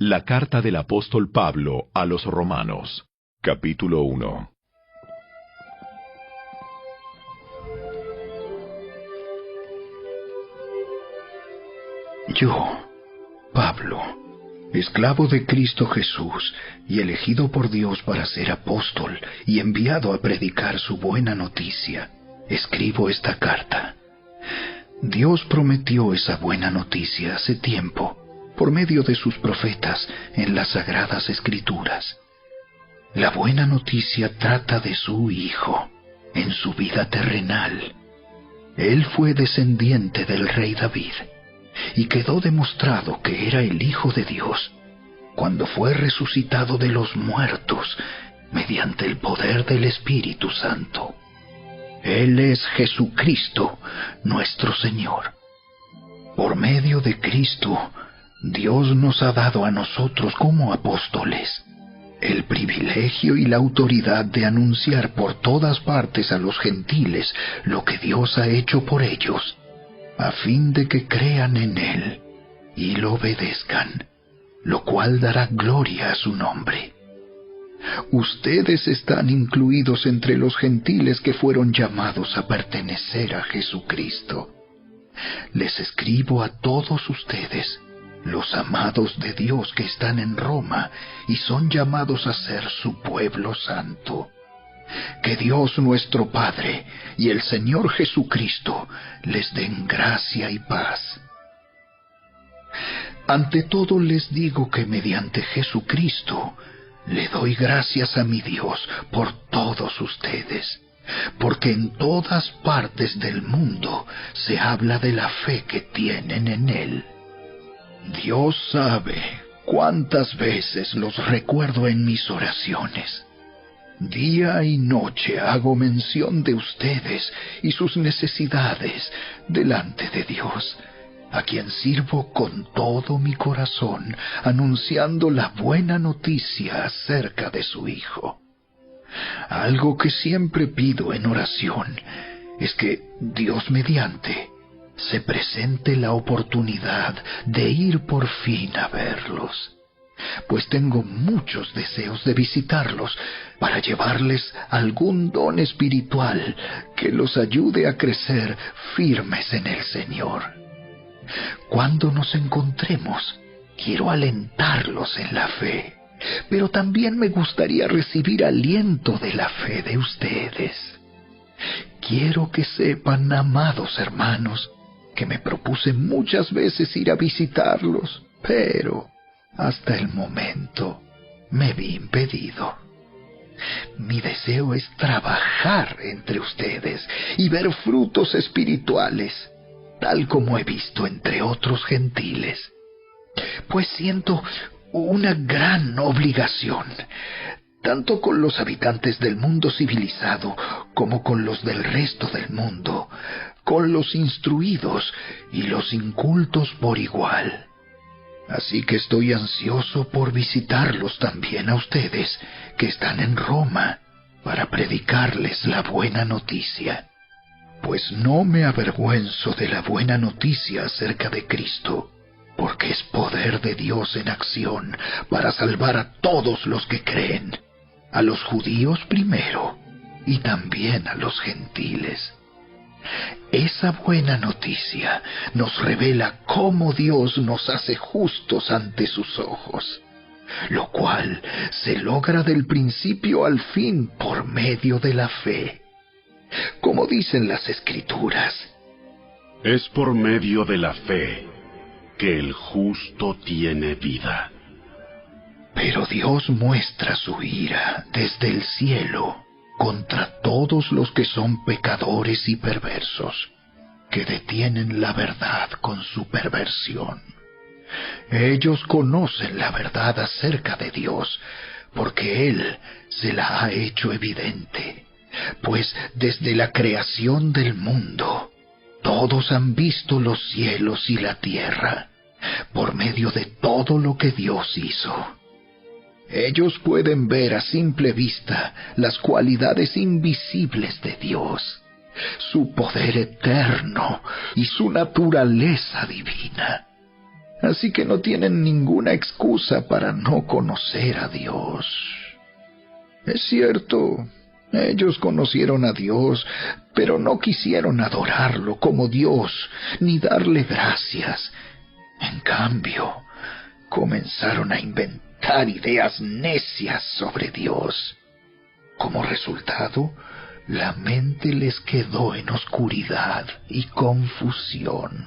La carta del apóstol Pablo a los Romanos, capítulo 1. Yo, Pablo, esclavo de Cristo Jesús y elegido por Dios para ser apóstol y enviado a predicar su buena noticia, escribo esta carta. Dios prometió esa buena noticia hace tiempo, por medio de sus profetas en las Sagradas Escrituras. La buena noticia trata de su Hijo, en su vida terrenal. Él fue descendiente del rey David, y quedó demostrado que era el Hijo de Dios, cuando fue resucitado de los muertos, mediante el poder del Espíritu Santo. Él es Jesucristo, nuestro Señor. Por medio de Cristo, Dios nos ha dado a nosotros como apóstoles el privilegio y la autoridad de anunciar por todas partes a los gentiles lo que Dios ha hecho por ellos, a fin de que crean en Él y lo obedezcan, lo cual dará gloria a su nombre. Ustedes están incluidos entre los gentiles que fueron llamados a pertenecer a Jesucristo. Les escribo a todos ustedes, los amados de Dios que están en Roma y son llamados a ser su pueblo santo. Que Dios nuestro Padre y el Señor Jesucristo les den gracia y paz. Ante todo les digo que mediante Jesucristo le doy gracias a mi Dios por todos ustedes, porque en todas partes del mundo se habla de la fe que tienen en Él. Dios sabe cuántas veces los recuerdo en mis oraciones. Día y noche hago mención de ustedes y sus necesidades delante de Dios, a quien sirvo con todo mi corazón, anunciando la buena noticia acerca de su Hijo. Algo que siempre pido en oración es que, Dios mediante, se presente la oportunidad de ir por fin a verlos, pues tengo muchos deseos de visitarlos para llevarles algún don espiritual que los ayude a crecer firmes en el Señor. Cuando nos encontremos, quiero alentarlos en la fe, pero también me gustaría recibir aliento de la fe de ustedes. Quiero que sepan, amados hermanos, que me propuse muchas veces ir a visitarlos, pero hasta el momento me vi impedido. Mi deseo es trabajar entre ustedes y ver frutos espirituales, tal como he visto entre otros gentiles, pues siento una gran obligación, tanto con los habitantes del mundo civilizado como con los del resto del mundo, con los instruidos y los incultos por igual. Así que estoy ansioso por visitarlos también a ustedes que están en Roma, para predicarles la buena noticia. Pues no me avergüenzo de la buena noticia acerca de Cristo, porque es poder de Dios en acción para salvar a todos los que creen, a los judíos primero y también a los gentiles. Esa buena noticia nos revela cómo Dios nos hace justos ante sus ojos, lo cual se logra del principio al fin por medio de la fe. Como dicen las Escrituras, es por medio de la fe que el justo tiene vida. Pero Dios muestra su ira desde el cielo contra todos los que son pecadores y perversos, que detienen la verdad con su perversión. Ellos conocen la verdad acerca de Dios, porque Él se la ha hecho evidente, pues desde la creación del mundo, todos han visto los cielos y la tierra, por medio de todo lo que Dios hizo. Ellos pueden ver a simple vista las cualidades invisibles de Dios, su poder eterno y su naturaleza divina. así que no tienen ninguna excusa para no conocer a Dios. Es cierto, ellos conocieron a Dios, pero no quisieron adorarlo como Dios, ni darle gracias. En cambio, comenzaron a inventar ideas necias sobre Dios. Como resultado, la mente les quedó en oscuridad y confusión.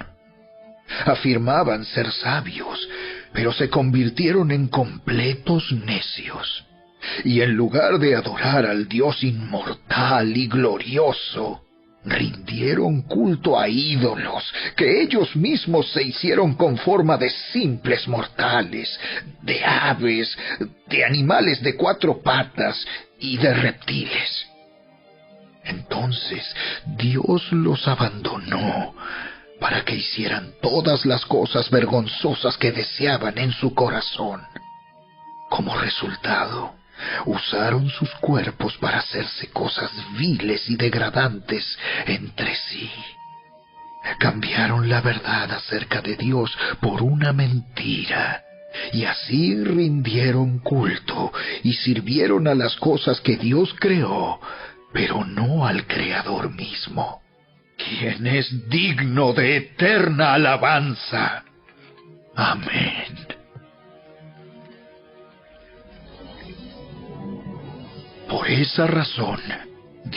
Afirmaban ser sabios, pero se convirtieron en completos necios. Y en lugar de adorar al Dios inmortal y glorioso, rindieron culto a ídolos que ellos mismos se hicieron con forma de simples mortales, de aves, de animales de 4 patas y de reptiles. Entonces Dios los abandonó para que hicieran todas las cosas vergonzosas que deseaban en su corazón. Como resultado, usaron sus cuerpos para hacerse cosas viles y degradantes entre sí. Cambiaron la verdad acerca de Dios por una mentira, y así rindieron culto y sirvieron a las cosas que Dios creó, pero no al Creador mismo, quien es digno de eterna alabanza. Amén. Por esa razón,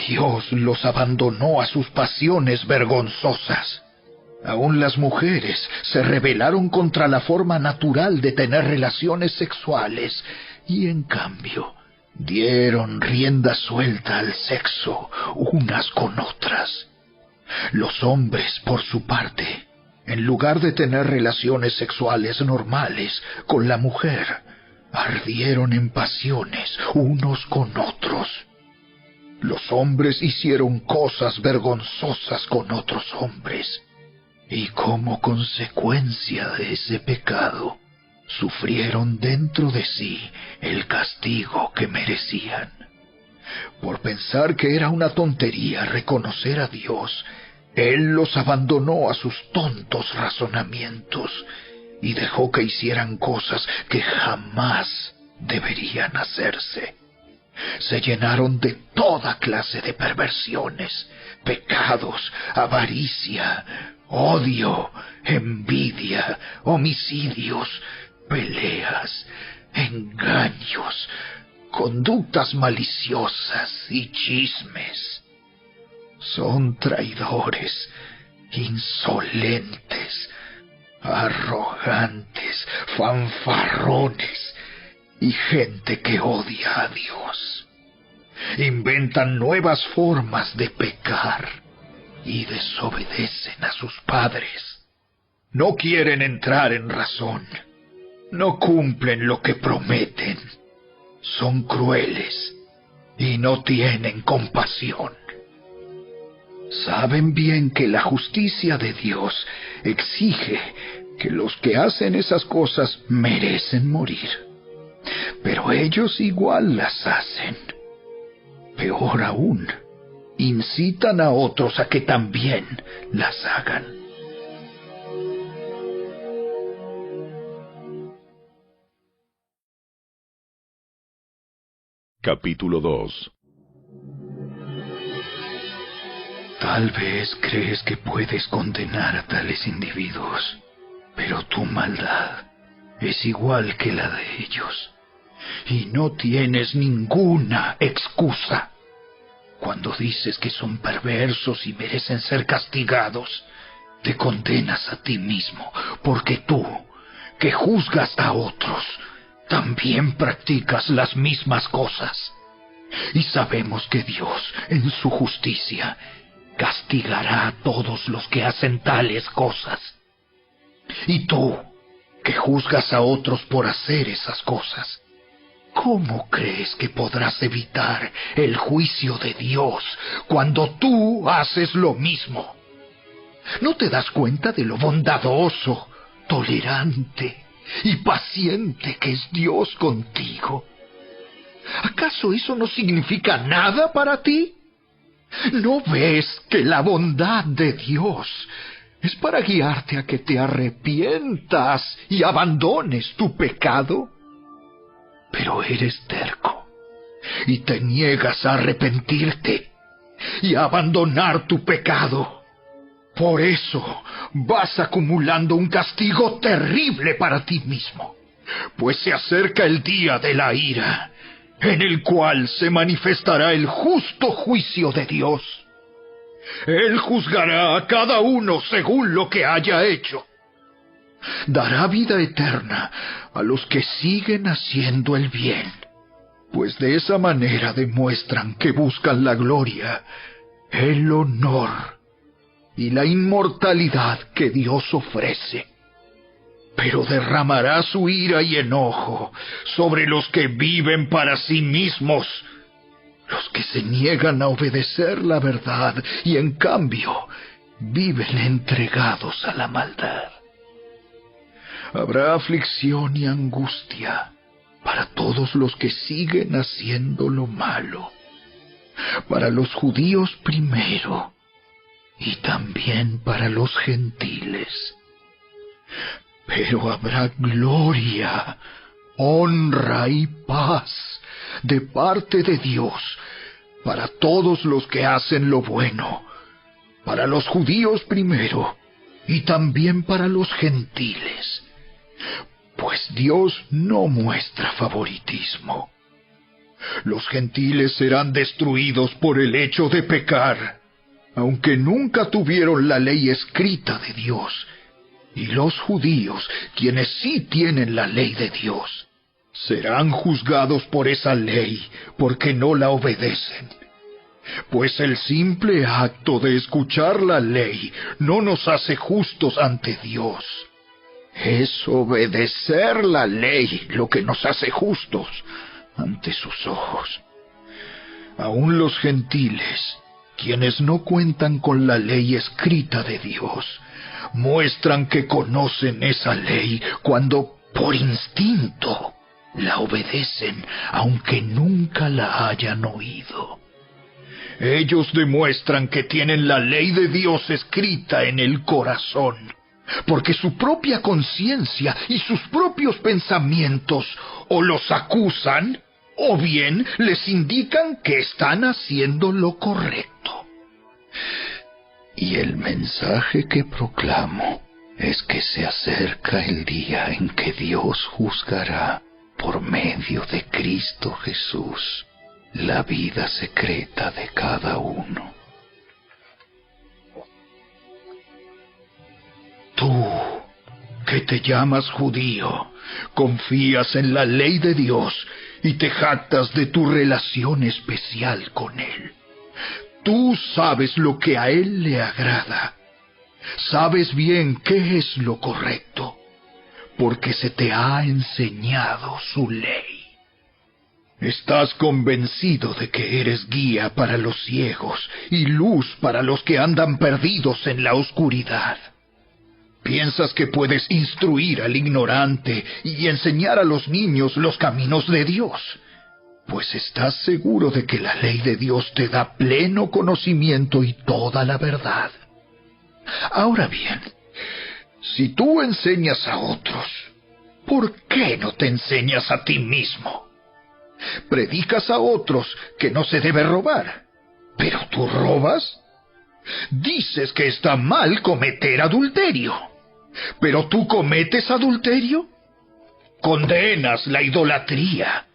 Dios los abandonó a sus pasiones vergonzosas. Aún las mujeres se rebelaron contra la forma natural de tener relaciones sexuales y, en cambio, dieron rienda suelta al sexo unas con otras. Los hombres, por su parte, en lugar de tener relaciones sexuales normales con la mujer, ardieron en pasiones unos con otros. Los hombres hicieron cosas vergonzosas con otros hombres, y como consecuencia de ese pecado, sufrieron dentro de sí el castigo que merecían. Por pensar que era una tontería reconocer a Dios, Él los abandonó a sus tontos razonamientos y dejó que hicieran cosas que jamás deberían hacerse. Se llenaron de toda clase de perversiones, pecados, avaricia, odio, envidia, homicidios, peleas, engaños, conductas maliciosas y chismes. Son traidores, insolentes, arrogantes, fanfarrones y gente que odia a Dios. Inventan nuevas formas de pecar y desobedecen a sus padres. No quieren entrar en razón. No cumplen lo que prometen. Son crueles y no tienen compasión. Saben bien que la justicia de Dios exige que los que hacen esas cosas merecen morir. Pero ellos igual las hacen. Peor aún, incitan a otros a que también las hagan. Capítulo 2. Tal vez crees que puedes condenar a tales individuos, pero tu maldad es igual que la de ellos, y no tienes ninguna excusa. Cuando dices que son perversos y merecen ser castigados, te condenas a ti mismo, porque tú, que juzgas a otros, también practicas las mismas cosas. Y sabemos que Dios, en su justicia, castigará a todos los que hacen tales cosas. Y tú, que juzgas a otros por hacer esas cosas, ¿cómo crees que podrás evitar el juicio de Dios cuando tú haces lo mismo? ¿No te das cuenta de lo bondadoso, tolerante y paciente que es Dios contigo? ¿Acaso eso no significa nada para ti? ¿No ves que la bondad de Dios ¿Es para guiarte a que te arrepientas y abandones tu pecado? Pero eres terco y te niegas a arrepentirte y a abandonar tu pecado. Por eso vas acumulando un castigo terrible para ti mismo, pues se acerca el día de la ira, en el cual se manifestará el justo juicio de Dios. Él juzgará a cada uno según lo que haya hecho. Dará vida eterna a los que siguen haciendo el bien, pues de esa manera demuestran que buscan la gloria, el honor y la inmortalidad que Dios ofrece. Pero derramará su ira y enojo sobre los que viven para sí mismos, los que se niegan a obedecer la verdad y en cambio viven entregados a la maldad. Habrá aflicción y angustia para todos los que siguen haciendo lo malo, para los judíos primero y también para los gentiles. Pero habrá gloria, honra y paz de parte de Dios para todos los que hacen lo bueno, para los judíos primero y también para los gentiles, pues Dios no muestra favoritismo. Los gentiles serán destruidos por el hecho de pecar, aunque nunca tuvieron la ley escrita de Dios, y los judíos, quienes sí tienen la ley de Dios, serán juzgados por esa ley porque no la obedecen. Pues el simple acto de escuchar la ley no nos hace justos ante Dios. Es obedecer la ley lo que nos hace justos ante sus ojos. Aún los gentiles, quienes no cuentan con la ley escrita de Dios, muestran que conocen esa ley cuando, por instinto, la obedecen, aunque nunca la hayan oído. Ellos demuestran que tienen la ley de Dios escrita en el corazón, porque su propia conciencia y sus propios pensamientos o los acusan, o bien les indican que están haciendo lo correcto. Y el mensaje que proclamo es que se acerca el día en que Dios juzgará por medio de Cristo Jesús la vida secreta de cada uno. Tú, que te llamas judío, confías en la ley de Dios y te jactas de tu relación especial con Él. Tú sabes lo que a Él le agrada. Sabes bien qué es lo correcto, porque se te ha enseñado su ley. Estás convencido de que eres guía para los ciegos y luz para los que andan perdidos en la oscuridad. Piensas que puedes instruir al ignorante y enseñar a los niños los caminos de Dios, pues estás seguro de que la ley de Dios te da pleno conocimiento y toda la verdad. Ahora bien, si tú enseñas a otros, ¿por qué no te enseñas a ti mismo? Predicas a otros que no se debe robar, ¿pero tú robas? Dices que está mal cometer adulterio, ¿pero tú cometes adulterio? Condenas la idolatría,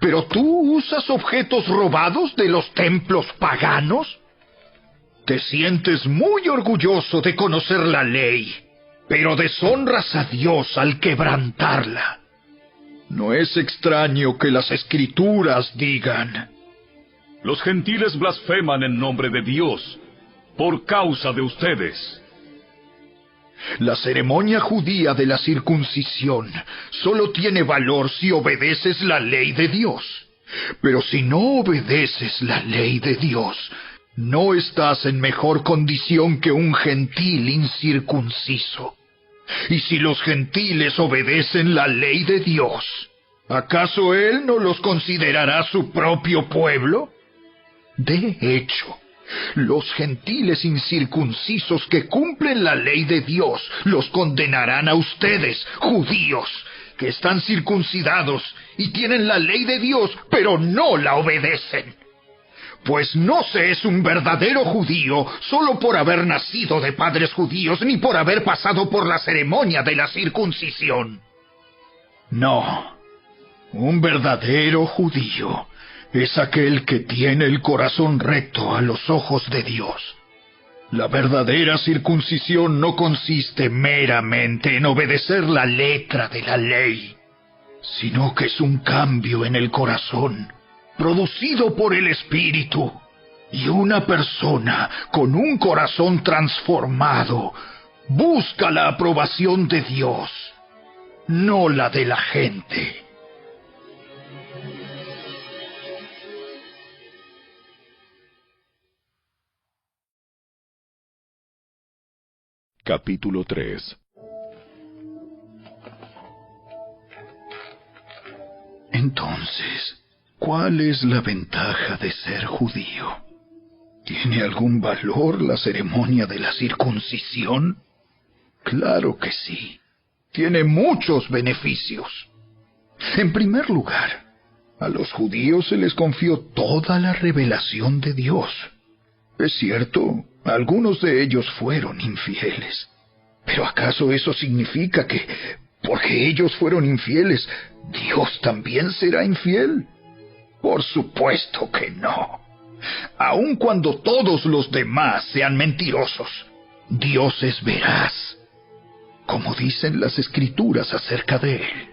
¿pero tú usas objetos robados de los templos paganos? Te sientes muy orgulloso de conocer la ley, pero deshonras a Dios al quebrantarla. No es extraño que las Escrituras digan: los gentiles blasfeman en nombre de Dios por causa de ustedes. La ceremonia judía de la circuncisión solo tiene valor si obedeces la ley de Dios. Pero si no obedeces la ley de Dios, no estás en mejor condición que un gentil incircunciso. Y si los gentiles obedecen la ley de Dios, ¿acaso Él no los considerará su propio pueblo? De hecho, Los gentiles incircuncisos que cumplen la ley de Dios los condenarán a ustedes, judíos, que están circuncidados y tienen la ley de Dios, pero no la obedecen. Pues no se es un verdadero judío solo por haber nacido de padres judíos, ni por haber pasado por la ceremonia de la circuncisión. No, un verdadero judío es aquel que tiene el corazón recto a los ojos de Dios. La verdadera circuncisión no consiste meramente en obedecer la letra de la ley, sino que es un cambio en el corazón, producido por el Espíritu, y una persona con un corazón transformado busca la aprobación de Dios, no la de la gente. Capítulo 3. Entonces, ¿cuál es la ventaja de ser judío? ¿Tiene algún valor la ceremonia de la circuncisión? Claro que sí. Tiene muchos beneficios. En primer lugar, a los judíos se les confió toda la revelación de Dios. Es cierto, algunos de ellos fueron infieles. ¿Pero acaso eso significa que, porque ellos fueron infieles, Dios también será infiel? Por supuesto que no. Aun cuando todos los demás sean mentirosos, Dios es veraz, como dicen las Escrituras acerca de Él.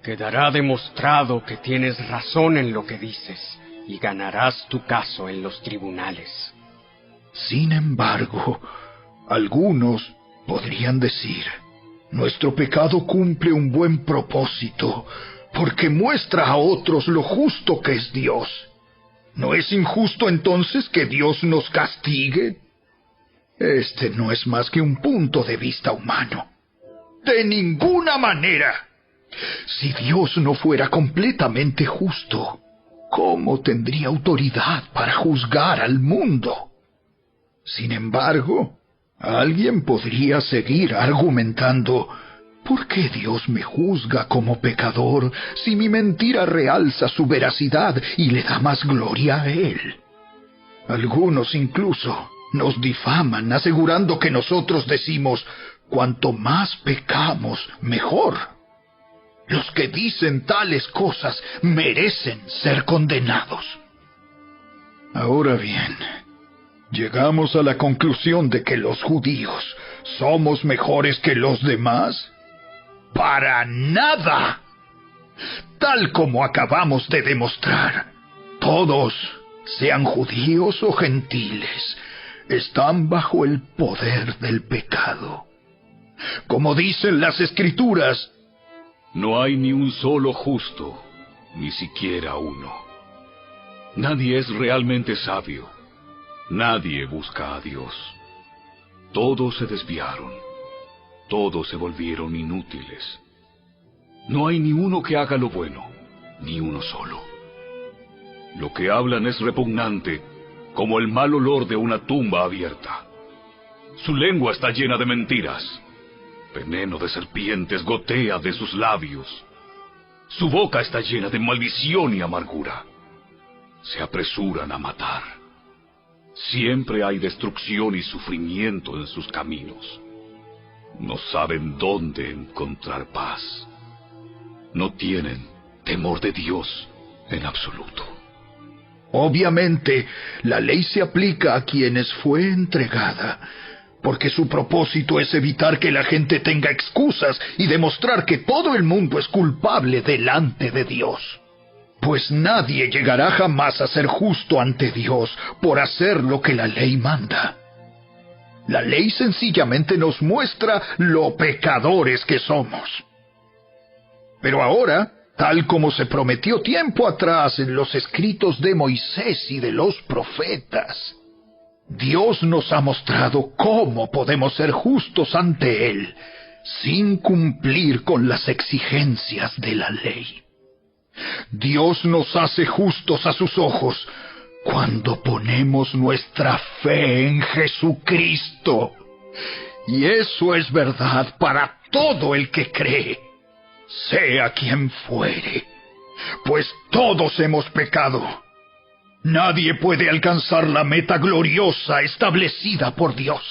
Quedará demostrado que tienes razón en lo que dices, y ganarás tu caso en los tribunales. Sin embargo, algunos podrían decir, nuestro pecado cumple un buen propósito, porque muestra a otros lo justo que es Dios. ¿No es injusto entonces que Dios nos castigue? Este no es más que un punto de vista humano. ¡De ninguna manera! Si Dios no fuera completamente justo, ¿cómo tendría autoridad para juzgar al mundo? Sin embargo, alguien podría seguir argumentando, ¿por qué Dios me juzga como pecador si mi mentira realza su veracidad y le da más gloria a Él? Algunos incluso nos difaman asegurando que nosotros decimos, cuanto más pecamos, mejor. Los que dicen tales cosas merecen ser condenados. Ahora bien, ¿llegamos a la conclusión de que los judíos somos mejores que los demás? ¡Para nada! Tal como acabamos de demostrar, todos, sean judíos o gentiles, están bajo el poder del pecado. Como dicen las Escrituras, no hay ni un solo justo, ni siquiera uno. Nadie es realmente sabio. Nadie busca a Dios. Todos se desviaron. Todos se volvieron inútiles. No hay ni uno que haga lo bueno, ni uno solo. Lo que hablan es repugnante, como el mal olor de una tumba abierta. Su lengua está llena de mentiras. Veneno de serpientes gotea de sus labios. Su boca está llena de maldición y amargura. Se apresuran a matar. Siempre hay destrucción y sufrimiento en sus caminos. No saben dónde encontrar paz. No tienen temor de Dios en absoluto. Obviamente, la ley se aplica a quienes fue entregada, porque su propósito es evitar que la gente tenga excusas y demostrar que todo el mundo es culpable delante de Dios. Pues nadie llegará jamás a ser justo ante Dios por hacer lo que la ley manda. La ley sencillamente nos muestra lo pecadores que somos. Pero ahora, tal como se prometió tiempo atrás en los escritos de Moisés y de los profetas, Dios nos ha mostrado cómo podemos ser justos ante Él sin cumplir con las exigencias de la ley. Dios nos hace justos a sus ojos cuando ponemos nuestra fe en Jesucristo. Y eso es verdad para todo el que cree, sea quien fuere, pues todos hemos pecado. Nadie puede alcanzar la meta gloriosa establecida por Dios.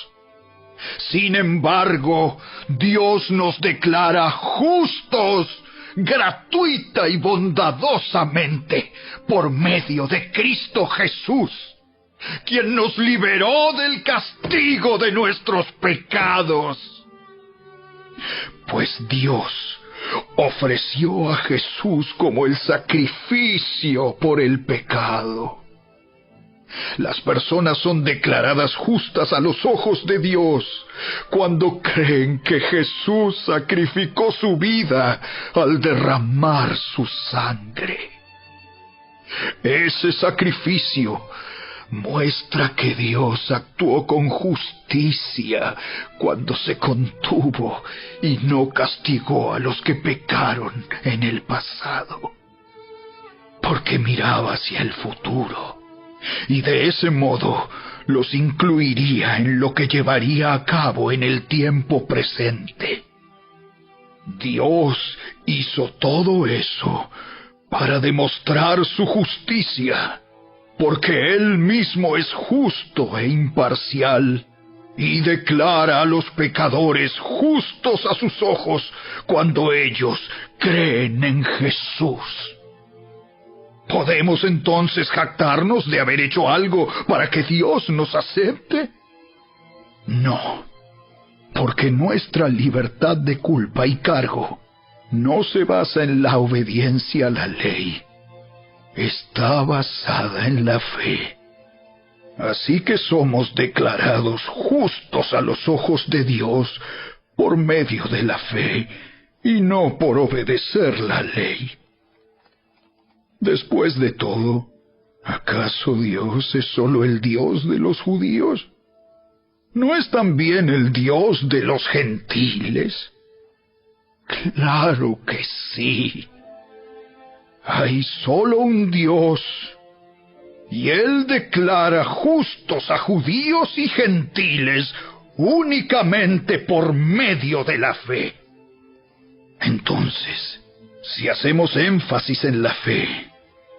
Sin embargo, Dios nos declara justos, gratuita y bondadosamente, por medio de Cristo Jesús, quien nos liberó del castigo de nuestros pecados. Pues Dios ofreció a Jesús como el sacrificio por el pecado. Las personas son declaradas justas a los ojos de Dios cuando creen que Jesús sacrificó su vida al derramar su sangre. Ese sacrificio muestra que Dios actuó con justicia cuando se contuvo y no castigó a los que pecaron en el pasado, porque miraba hacia el futuro y de ese modo los incluiría en lo que llevaría a cabo en el tiempo presente. Dios hizo todo eso para demostrar su justicia, porque Él mismo es justo e imparcial, y declara a los pecadores justos a sus ojos cuando ellos creen en Jesús. ¿Podemos entonces jactarnos de haber hecho algo para que Dios nos acepte? No, porque nuestra libertad de culpa y cargo no se basa en la obediencia a la ley. Está basada en la fe. Así que somos declarados justos a los ojos de Dios por medio de la fe y no por obedecer la ley. Después de todo, ¿acaso Dios es solo el Dios de los judíos? ¿No es también el Dios de los gentiles? Claro que sí. Hay solo un Dios, y Él declara justos a judíos y gentiles únicamente por medio de la fe. Entonces, si hacemos énfasis en la fe,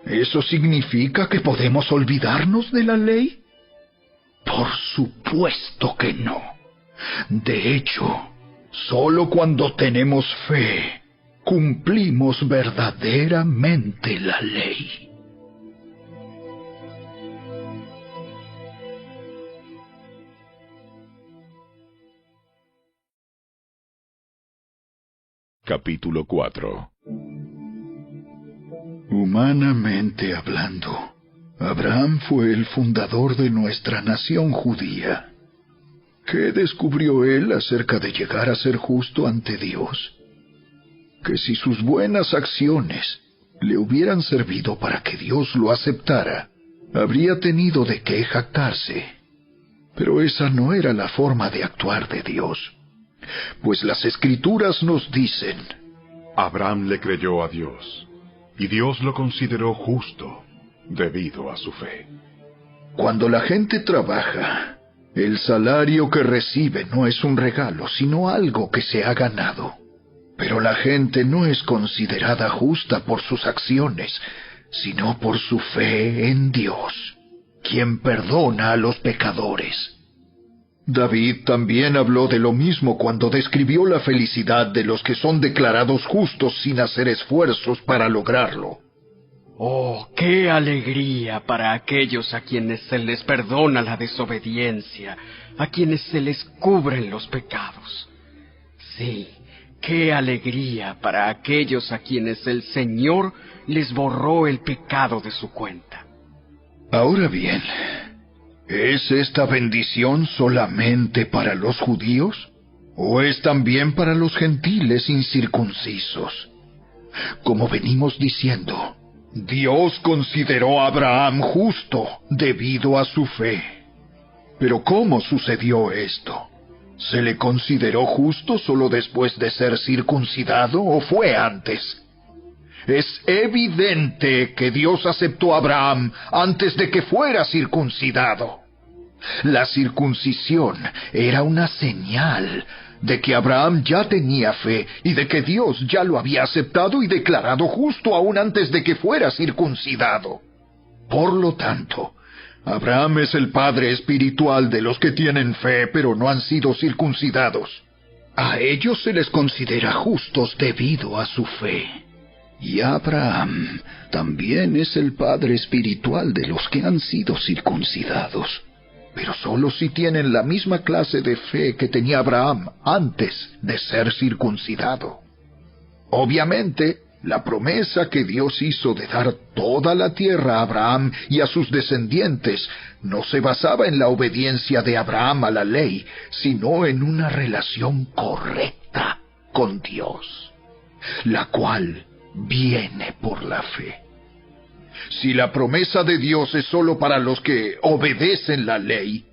¿eso significa que podemos olvidarnos de la ley? Por supuesto que no. De hecho, solo cuando tenemos fe, cumplimos verdaderamente la ley. Capítulo 4. Humanamente hablando, Abraham fue el fundador de nuestra nación judía. ¿Qué descubrió él acerca de llegar a ser justo ante Dios? Que si sus buenas acciones le hubieran servido para que Dios lo aceptara, habría tenido de qué jactarse. Pero esa no era la forma de actuar de Dios, pues las Escrituras nos dicen: Abraham le creyó a Dios, y Dios lo consideró justo debido a su fe. Cuando la gente trabaja, el salario que recibe no es un regalo, sino algo que se ha ganado. Pero la gente no es considerada justa por sus acciones, sino por su fe en Dios, quien perdona a los pecadores. David también habló de lo mismo cuando describió la felicidad de los que son declarados justos sin hacer esfuerzos para lograrlo. ¡Oh, qué alegría para aquellos a quienes se les perdona la desobediencia, a quienes se les cubren los pecados! Sí, qué alegría para aquellos a quienes el Señor les borró el pecado de su cuenta. Ahora bien, ¿es esta bendición solamente para los judíos? ¿O es también para los gentiles incircuncisos? Como venimos diciendo, Dios consideró a Abraham justo debido a su fe. Pero ¿cómo sucedió esto? ¿Se le consideró justo solo después de ser circuncidado o fue antes? Es evidente que Dios aceptó a Abraham antes de que fuera circuncidado. La circuncisión era una señal de que Abraham ya tenía fe y de que Dios ya lo había aceptado y declarado justo aún antes de que fuera circuncidado. Por lo tanto, Abraham es el padre espiritual de los que tienen fe pero no han sido circuncidados. A ellos se les considera justos debido a su fe. Y Abraham también es el padre espiritual de los que han sido circuncidados, pero solo si tienen la misma clase de fe que tenía Abraham antes de ser circuncidado. Obviamente, la promesa que Dios hizo de dar toda la tierra a Abraham y a sus descendientes no se basaba en la obediencia de Abraham a la ley, sino en una relación correcta con Dios, la cual viene por la fe. Si la promesa de Dios es solo para los que obedecen la ley,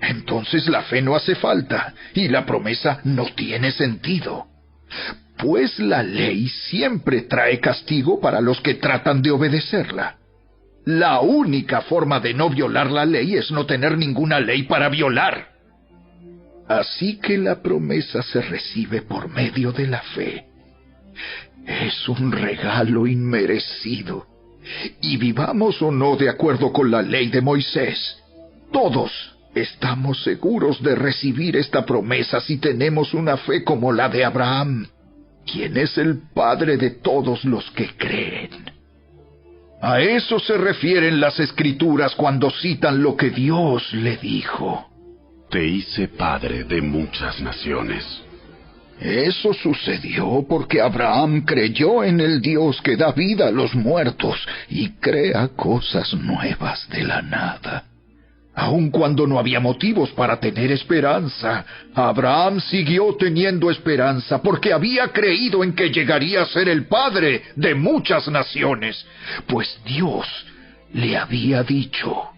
entonces la fe no hace falta y la promesa no tiene sentido. Pues la ley siempre trae castigo para los que tratan de obedecerla. La única forma de no violar la ley es no tener ninguna ley para violar. Así que la promesa se recibe por medio de la fe. Es un regalo inmerecido. Y vivamos o no de acuerdo con la ley de Moisés, todos estamos seguros de recibir esta promesa si tenemos una fe como la de Abraham, quien es el padre de todos los que creen. A eso se refieren las Escrituras cuando citan lo que Dios le dijo. Te hice padre de muchas naciones. Eso sucedió porque Abraham creyó en el Dios que da vida a los muertos y crea cosas nuevas de la nada. Aun cuando no había motivos para tener esperanza, Abraham siguió teniendo esperanza porque había creído en que llegaría a ser el padre de muchas naciones, pues Dios le había dicho: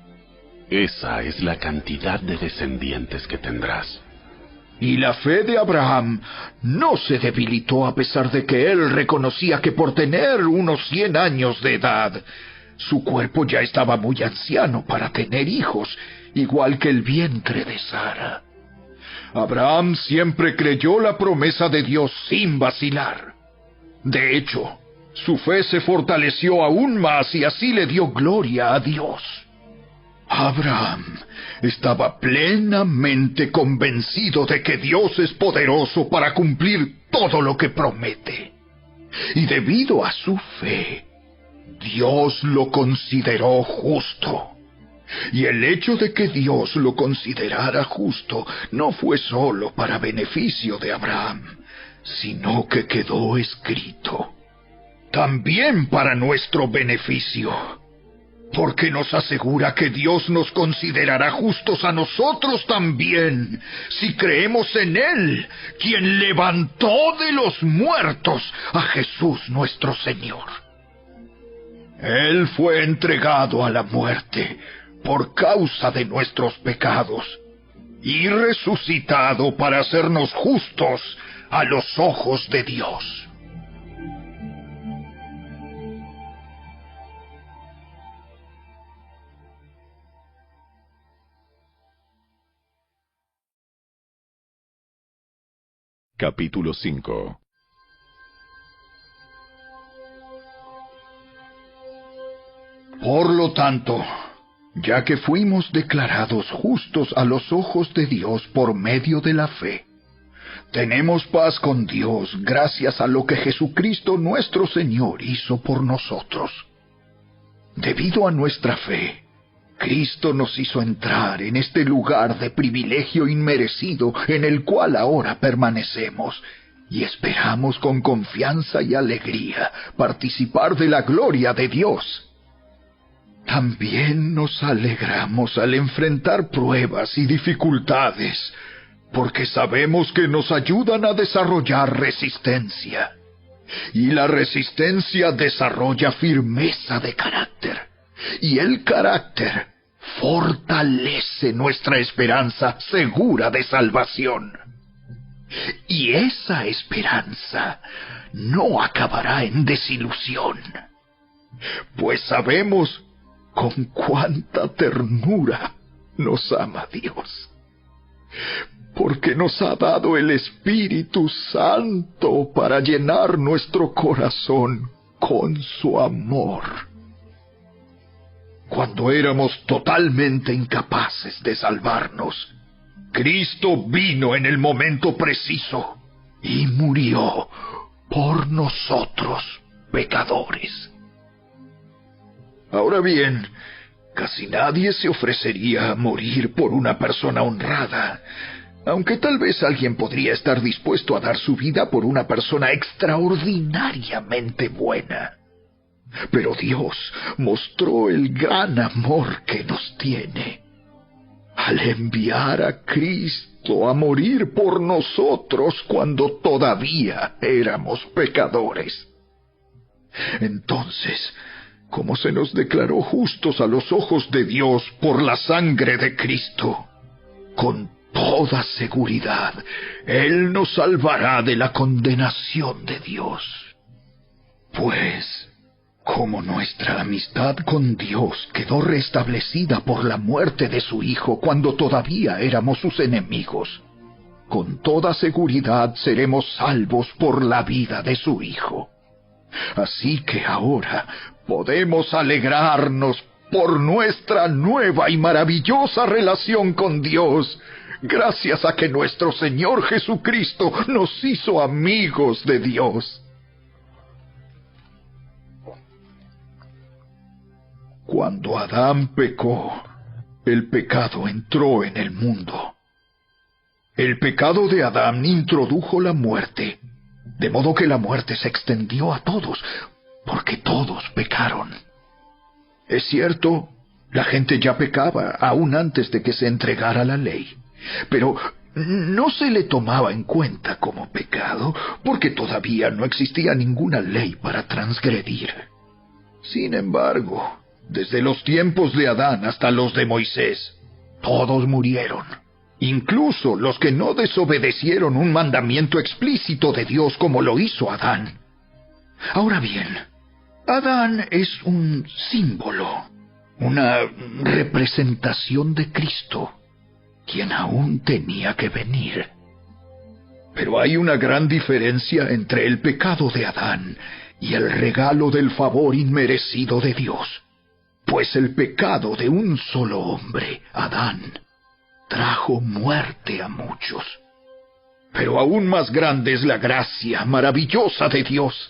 esa es la cantidad de descendientes que tendrás. Y la fe de Abraham no se debilitó a pesar de que él reconocía que por tener unos 100 años de edad, su cuerpo ya estaba muy anciano para tener hijos, igual que el vientre de Sara. Abraham siempre creyó la promesa de Dios sin vacilar. De hecho, su fe se fortaleció aún más y así le dio gloria a Dios. Abraham estaba plenamente convencido de que Dios es poderoso para cumplir todo lo que promete. Y debido a su fe, Dios lo consideró justo. Y el hecho de que Dios lo considerara justo no fue solo para beneficio de Abraham, sino que quedó escrito también para nuestro beneficio, porque nos asegura que Dios nos considerará justos a nosotros también, si creemos en Él, quien levantó de los muertos a Jesús nuestro Señor. Él fue entregado a la muerte por causa de nuestros pecados, y resucitado para hacernos justos a los ojos de Dios. Capítulo 5. Por lo tanto, ya que fuimos declarados justos a los ojos de Dios por medio de la fe, tenemos paz con Dios gracias a lo que Jesucristo nuestro Señor hizo por nosotros. Debido a nuestra fe, Cristo nos hizo entrar en este lugar de privilegio inmerecido en el cual ahora permanecemos, y esperamos con confianza y alegría participar de la gloria de Dios. También nos alegramos al enfrentar pruebas y dificultades, porque sabemos que nos ayudan a desarrollar resistencia. Y la resistencia desarrolla firmeza de carácter, y el carácter fortalece nuestra esperanza segura de salvación. Y esa esperanza no acabará en desilusión, pues sabemos con cuánta ternura nos ama Dios, porque nos ha dado el Espíritu Santo para llenar nuestro corazón con su amor. Cuando éramos totalmente incapaces de salvarnos, Cristo vino en el momento preciso y murió por nosotros, pecadores. Ahora bien, casi nadie se ofrecería a morir por una persona honrada, aunque tal vez alguien podría estar dispuesto a dar su vida por una persona extraordinariamente buena. Pero Dios mostró el gran amor que nos tiene al enviar a Cristo a morir por nosotros cuando todavía éramos pecadores. Entonces, como se nos declaró justos a los ojos de Dios por la sangre de Cristo, con toda seguridad, Él nos salvará de la condenación de Dios. Pues, como nuestra amistad con Dios quedó restablecida por la muerte de su Hijo cuando todavía éramos sus enemigos, con toda seguridad seremos salvos por la vida de su Hijo. Así que ahora podemos alegrarnos por nuestra nueva y maravillosa relación con Dios, gracias a que nuestro Señor Jesucristo nos hizo amigos de Dios. Cuando Adán pecó, el pecado entró en el mundo. El pecado de Adán introdujo la muerte, de modo que la muerte se extendió a todos, porque todos pecaron. Es cierto, la gente ya pecaba aún antes de que se entregara la ley, pero no se le tomaba en cuenta como pecado, porque todavía no existía ninguna ley para transgredir. Sin embargo, desde los tiempos de Adán hasta los de Moisés, todos murieron, incluso los que no desobedecieron un mandamiento explícito de Dios como lo hizo Adán. Ahora bien, Adán es un símbolo, una representación de Cristo, quien aún tenía que venir. Pero hay una gran diferencia entre el pecado de Adán y el regalo del favor inmerecido de Dios. Pues el pecado de un solo hombre, Adán, trajo muerte a muchos. Pero aún más grande es la gracia maravillosa de Dios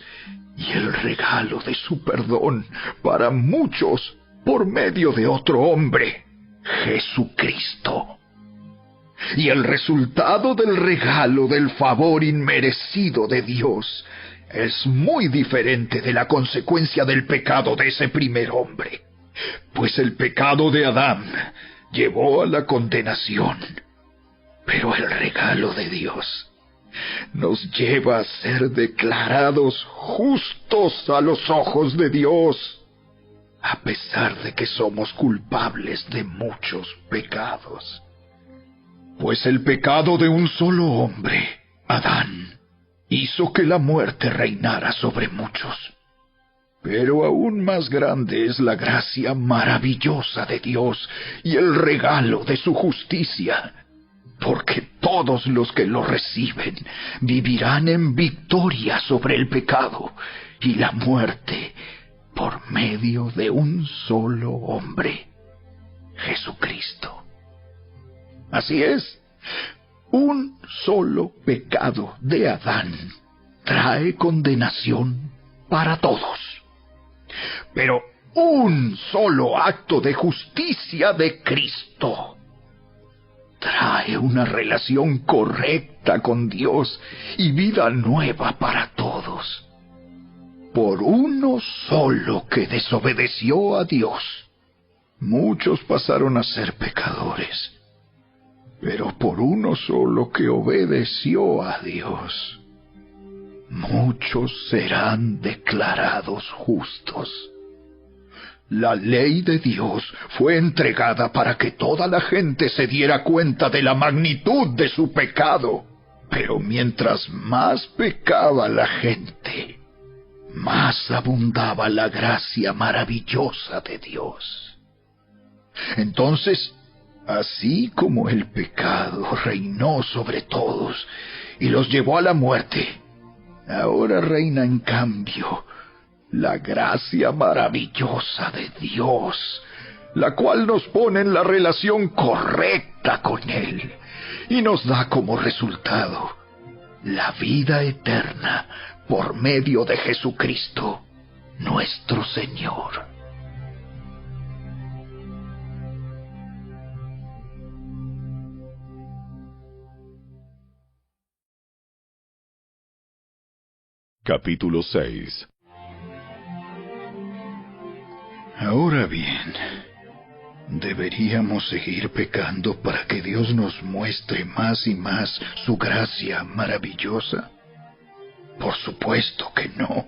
y el regalo de su perdón para muchos por medio de otro hombre, Jesucristo. Y el resultado del regalo del favor inmerecido de Dios es muy diferente de la consecuencia del pecado de ese primer hombre. Pues el pecado de Adán llevó a la condenación, pero el regalo de Dios nos lleva a ser declarados justos a los ojos de Dios, a pesar de que somos culpables de muchos pecados. Pues el pecado de un solo hombre, Adán, hizo que la muerte reinara sobre muchos. Pero aún más grande es la gracia maravillosa de Dios y el regalo de su justicia, porque todos los que lo reciben vivirán en victoria sobre el pecado y la muerte por medio de un solo hombre, Jesucristo. Así es, un solo pecado de Adán trae condenación para todos. Pero un solo acto de justicia de Cristo trae una relación correcta con Dios y vida nueva para todos. Por uno solo que desobedeció a Dios, muchos pasaron a ser pecadores. Pero por uno solo que obedeció a Dios, muchos serán declarados justos. La ley de Dios fue entregada para que toda la gente se diera cuenta de la magnitud de su pecado Pero mientras más pecaba la gente, más abundaba la gracia maravillosa de Dios. Entonces, así como el pecado reinó sobre todos y los llevó a la muerte, ahora reina en cambio la gracia maravillosa de Dios, la cual nos pone en la relación correcta con Él y nos da como resultado la vida eterna por medio de Jesucristo, nuestro Señor. Capítulo 6. Ahora bien, ¿deberíamos seguir pecando para que Dios nos muestre más y más su gracia maravillosa? Por supuesto que no.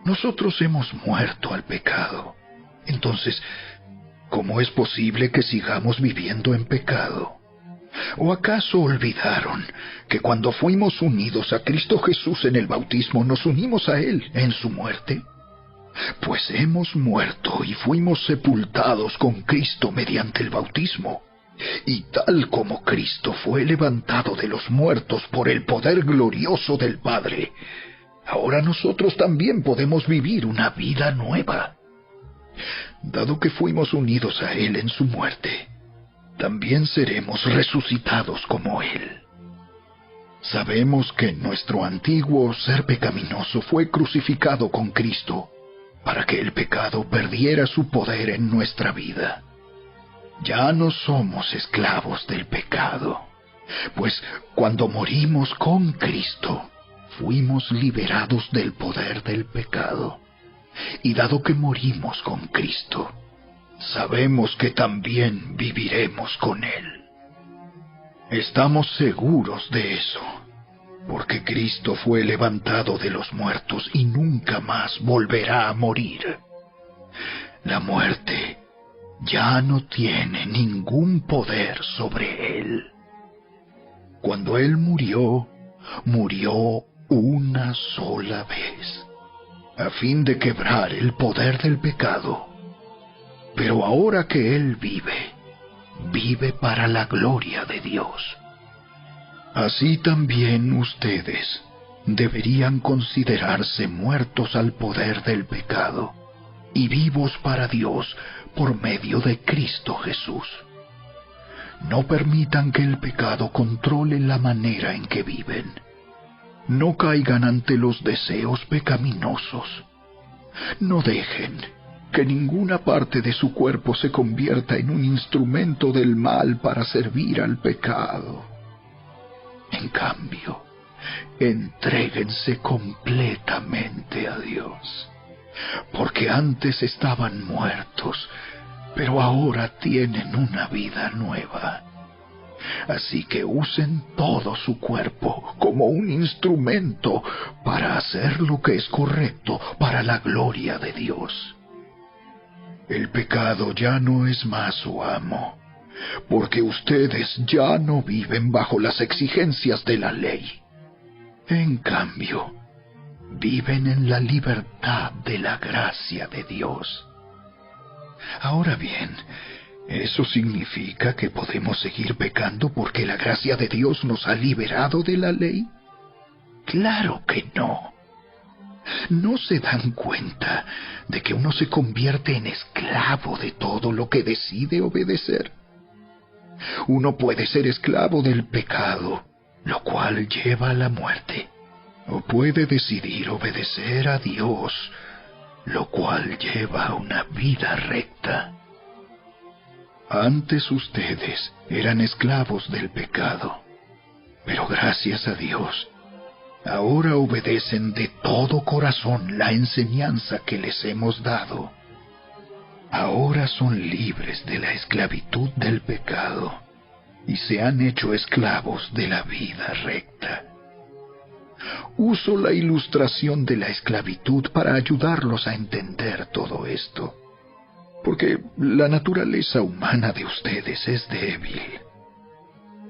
Nosotros hemos muerto al pecado. Entonces, ¿cómo es posible que sigamos viviendo en pecado? ¿O acaso olvidaron que cuando fuimos unidos a Cristo Jesús en el bautismo, nos unimos a Él en su muerte? Pues hemos muerto y fuimos sepultados con Cristo mediante el bautismo. Y tal como Cristo fue levantado de los muertos por el poder glorioso del Padre, ahora nosotros también podemos vivir una vida nueva. Dado que fuimos unidos a Él en su muerte, también seremos resucitados como Él. Sabemos que nuestro antiguo ser pecaminoso fue crucificado con Cristo para que el pecado perdiera su poder en nuestra vida. Ya no somos esclavos del pecado, pues cuando morimos con Cristo, fuimos liberados del poder del pecado. Y dado que morimos con Cristo, sabemos que también viviremos con Él. Estamos seguros de eso, porque Cristo fue levantado de los muertos y nunca más volverá a morir. La muerte ya no tiene ningún poder sobre Él. Cuando Él murió, murió una sola vez, a fin de quebrar el poder del pecado. Pero ahora que Él vive, vive para la gloria de Dios. Así también ustedes deberían considerarse muertos al poder del pecado y vivos para Dios por medio de Cristo Jesús. No permitan que el pecado controle la manera en que viven. No caigan ante los deseos pecaminosos. No dejen que ninguna parte de su cuerpo se convierta en un instrumento del mal para servir al pecado. En cambio, entréguense completamente a Dios, porque antes estaban muertos, pero ahora tienen una vida nueva. Así que usen todo su cuerpo como un instrumento para hacer lo que es correcto para la gloria de Dios. El pecado ya no es más su amo, porque ustedes ya no viven bajo las exigencias de la ley. En cambio, viven en la libertad de la gracia de Dios. Ahora bien, ¿eso significa que podemos seguir pecando porque la gracia de Dios nos ha liberado de la ley? Claro que no. ¿No se dan cuenta de que uno se convierte en esclavo de todo lo que decide obedecer? Uno puede ser esclavo del pecado, lo cual lleva a la muerte, o puede decidir obedecer a Dios, lo cual lleva a una vida recta. Antes ustedes eran esclavos del pecado, pero gracias a Dios, ahora obedecen de todo corazón la enseñanza que les hemos dado. Ahora son libres de la esclavitud del pecado y se han hecho esclavos de la vida recta. Uso la ilustración de la esclavitud para ayudarlos a entender todo esto, porque la naturaleza humana de ustedes es débil.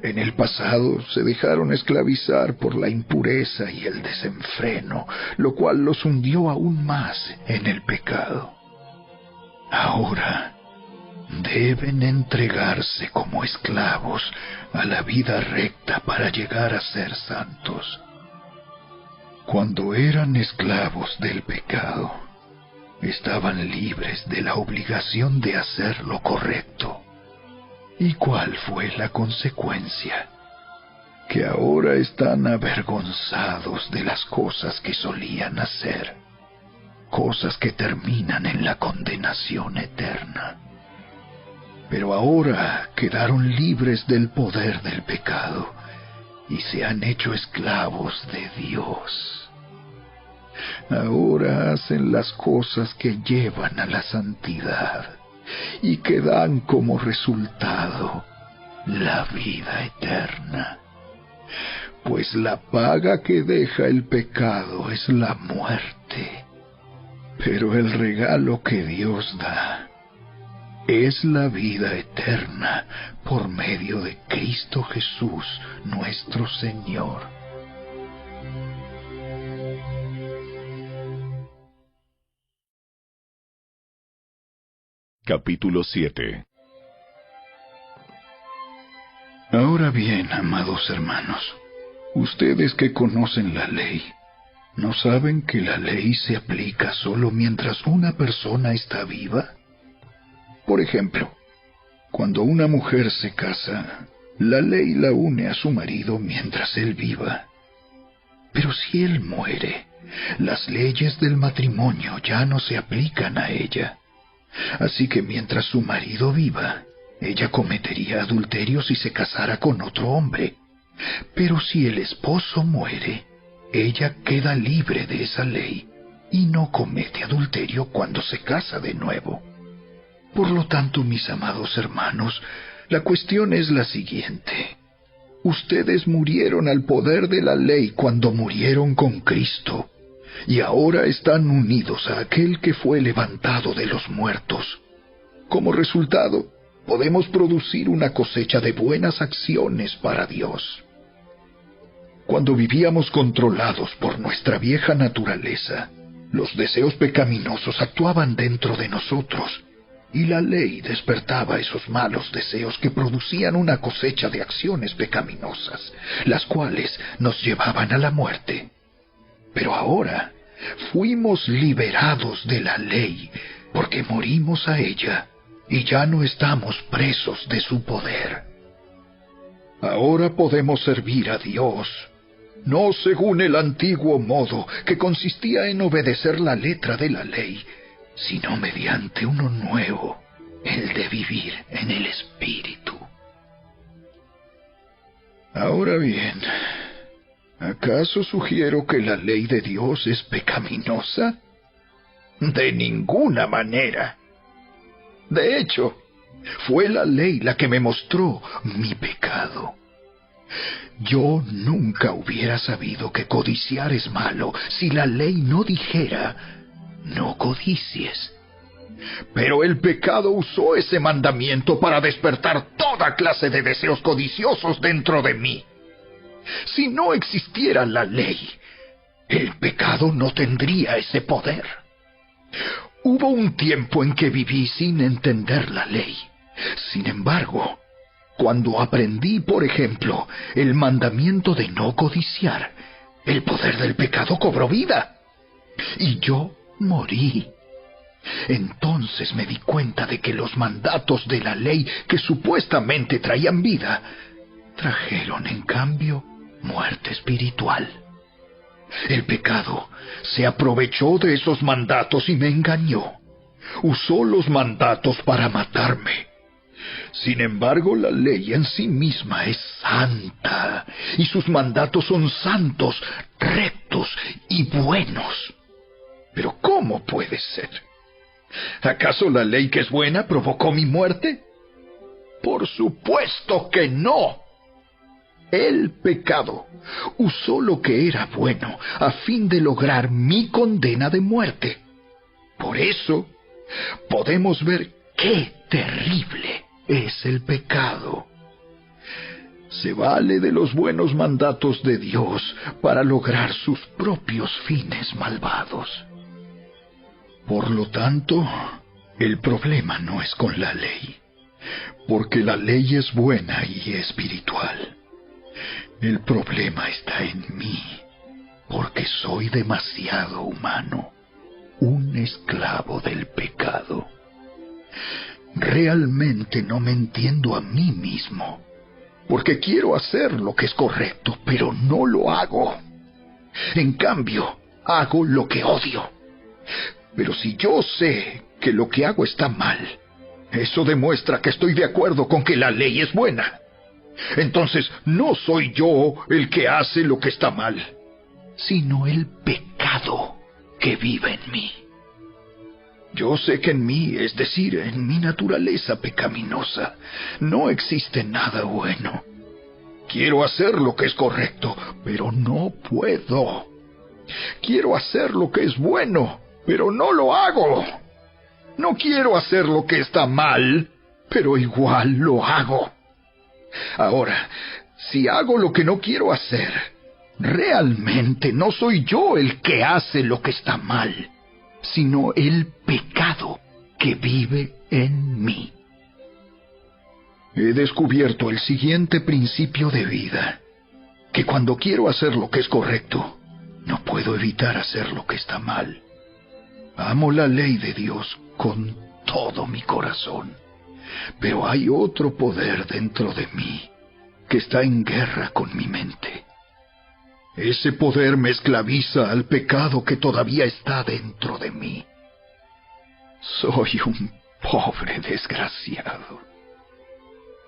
En el pasado se dejaron esclavizar por la impureza y el desenfreno, lo cual los hundió aún más en el pecado. Ahora deben entregarse como esclavos a la vida recta para llegar a ser santos. Cuando eran esclavos del pecado, estaban libres de la obligación de hacer lo correcto. ¿Y cuál fue la consecuencia? Que ahora están avergonzados de las cosas que solían hacer, cosas que terminan en la condenación eterna. Pero ahora quedaron libres del poder del pecado y se han hecho esclavos de Dios. Ahora hacen las cosas que llevan a la santidad y que dan como resultado la vida eterna. Pues la paga que deja el pecado es la muerte, pero el regalo que Dios da es la vida eterna por medio de Cristo Jesús, nuestro Señor. Capítulo 7. Ahora bien, amados hermanos, ustedes que conocen la ley, ¿no saben que la ley se aplica solo mientras una persona está viva? Por ejemplo, cuando una mujer se casa, la ley la une a su marido mientras él viva. Pero si él muere, las leyes del matrimonio ya no se aplican a ella. Así que mientras su marido viva, ella cometería adulterio si se casara con otro hombre. Pero si el esposo muere, ella queda libre de esa ley y no comete adulterio cuando se casa de nuevo. Por lo tanto, mis amados hermanos, la cuestión es la siguiente. Ustedes murieron al poder de la ley cuando murieron con Cristo, y ahora están unidos a aquel que fue levantado de los muertos. Como resultado, podemos producir una cosecha de buenas acciones para Dios. Cuando vivíamos controlados por nuestra vieja naturaleza, los deseos pecaminosos actuaban dentro de nosotros, y la ley despertaba esos malos deseos que producían una cosecha de acciones pecaminosas, las cuales nos llevaban a la muerte. Pero ahora fuimos liberados de la ley, porque morimos a ella, y ya no estamos presos de su poder. Ahora podemos servir a Dios, no según el antiguo modo, que consistía en obedecer la letra de la ley, sino mediante uno nuevo, el de vivir en el Espíritu. Ahora bien, ¿acaso sugiero que la ley de Dios es pecaminosa? De ninguna manera. De hecho, fue la ley la que me mostró mi pecado. Yo nunca hubiera sabido que codiciar es malo si la ley no dijera: no codicies. Pero el pecado usó ese mandamiento para despertar toda clase de deseos codiciosos dentro de mí. Si no existiera la ley, el pecado no tendría ese poder. Hubo un tiempo en que viví sin entender la ley. Sin embargo, cuando aprendí, por ejemplo, el mandamiento de no codiciar, el poder del pecado cobró vida. Y yo morí. Entonces me di cuenta de que los mandatos de la ley que supuestamente traían vida, trajeron en cambio muerte espiritual. El pecado se aprovechó de esos mandatos y me engañó. Usó los mandatos para matarme. Sin embargo, la ley en sí misma es santa, y sus mandatos son santos, rectos y buenos. Pero ¿cómo puede ser? ¿Acaso la ley que es buena provocó mi muerte? Por supuesto que no. El pecado usó lo que era bueno a fin de lograr mi condena de muerte. Por eso, podemos ver qué terrible es el pecado. Se vale de los buenos mandatos de Dios para lograr sus propios fines malvados. Por lo tanto, el problema no es con la ley, porque la ley es buena y espiritual. El problema está en mí, porque soy demasiado humano, un esclavo del pecado. Realmente no me entiendo a mí mismo, porque quiero hacer lo que es correcto, pero no lo hago. En cambio, hago lo que odio. Pero si yo sé que lo que hago está mal, eso demuestra que estoy de acuerdo con que la ley es buena. Entonces, no soy yo el que hace lo que está mal, sino el pecado que vive en mí. Yo sé que en mí, es decir, en mi naturaleza pecaminosa, no existe nada bueno. Quiero hacer lo que es correcto, pero no puedo. Quiero hacer lo que es bueno, pero no lo hago. No quiero hacer lo que está mal, pero igual lo hago. Ahora, si hago lo que no quiero hacer, realmente no soy yo el que hace lo que está mal, sino el pecado que vive en mí. He descubierto el siguiente principio de vida, que cuando quiero hacer lo que es correcto, no puedo evitar hacer lo que está mal. Amo la ley de Dios con todo mi corazón, pero hay otro poder dentro de mí que está en guerra con mi mente. Ese poder me esclaviza al pecado que todavía está dentro de mí. Soy un pobre desgraciado.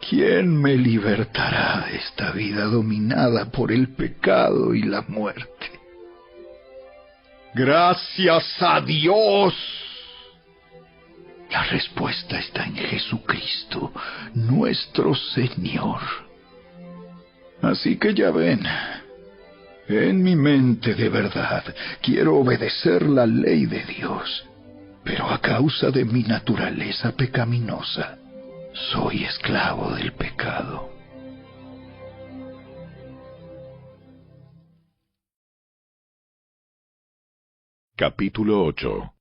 ¿Quién me libertará de esta vida dominada por el pecado y la muerte? ¡Gracias a Dios! La respuesta está en Jesucristo, nuestro Señor. Así que ya ven, en mi mente de verdad quiero obedecer la ley de Dios, pero a causa de mi naturaleza pecaminosa, soy esclavo del pecado. Capítulo 8.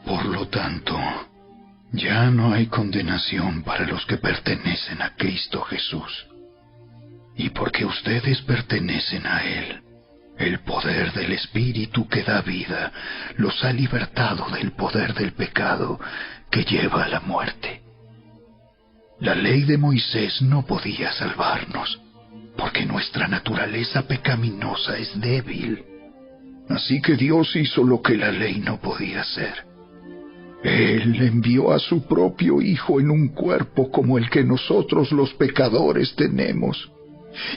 Por lo tanto, ya no hay condenación para los que pertenecen a Cristo Jesús. Y porque ustedes pertenecen a Él, el poder del Espíritu que da vida los ha libertado del poder del pecado que lleva a la muerte. La ley de Moisés no podía salvarnos, porque nuestra naturaleza pecaminosa es débil. Así que Dios hizo lo que la ley no podía hacer. Él envió a su propio Hijo en un cuerpo como el que nosotros los pecadores tenemos.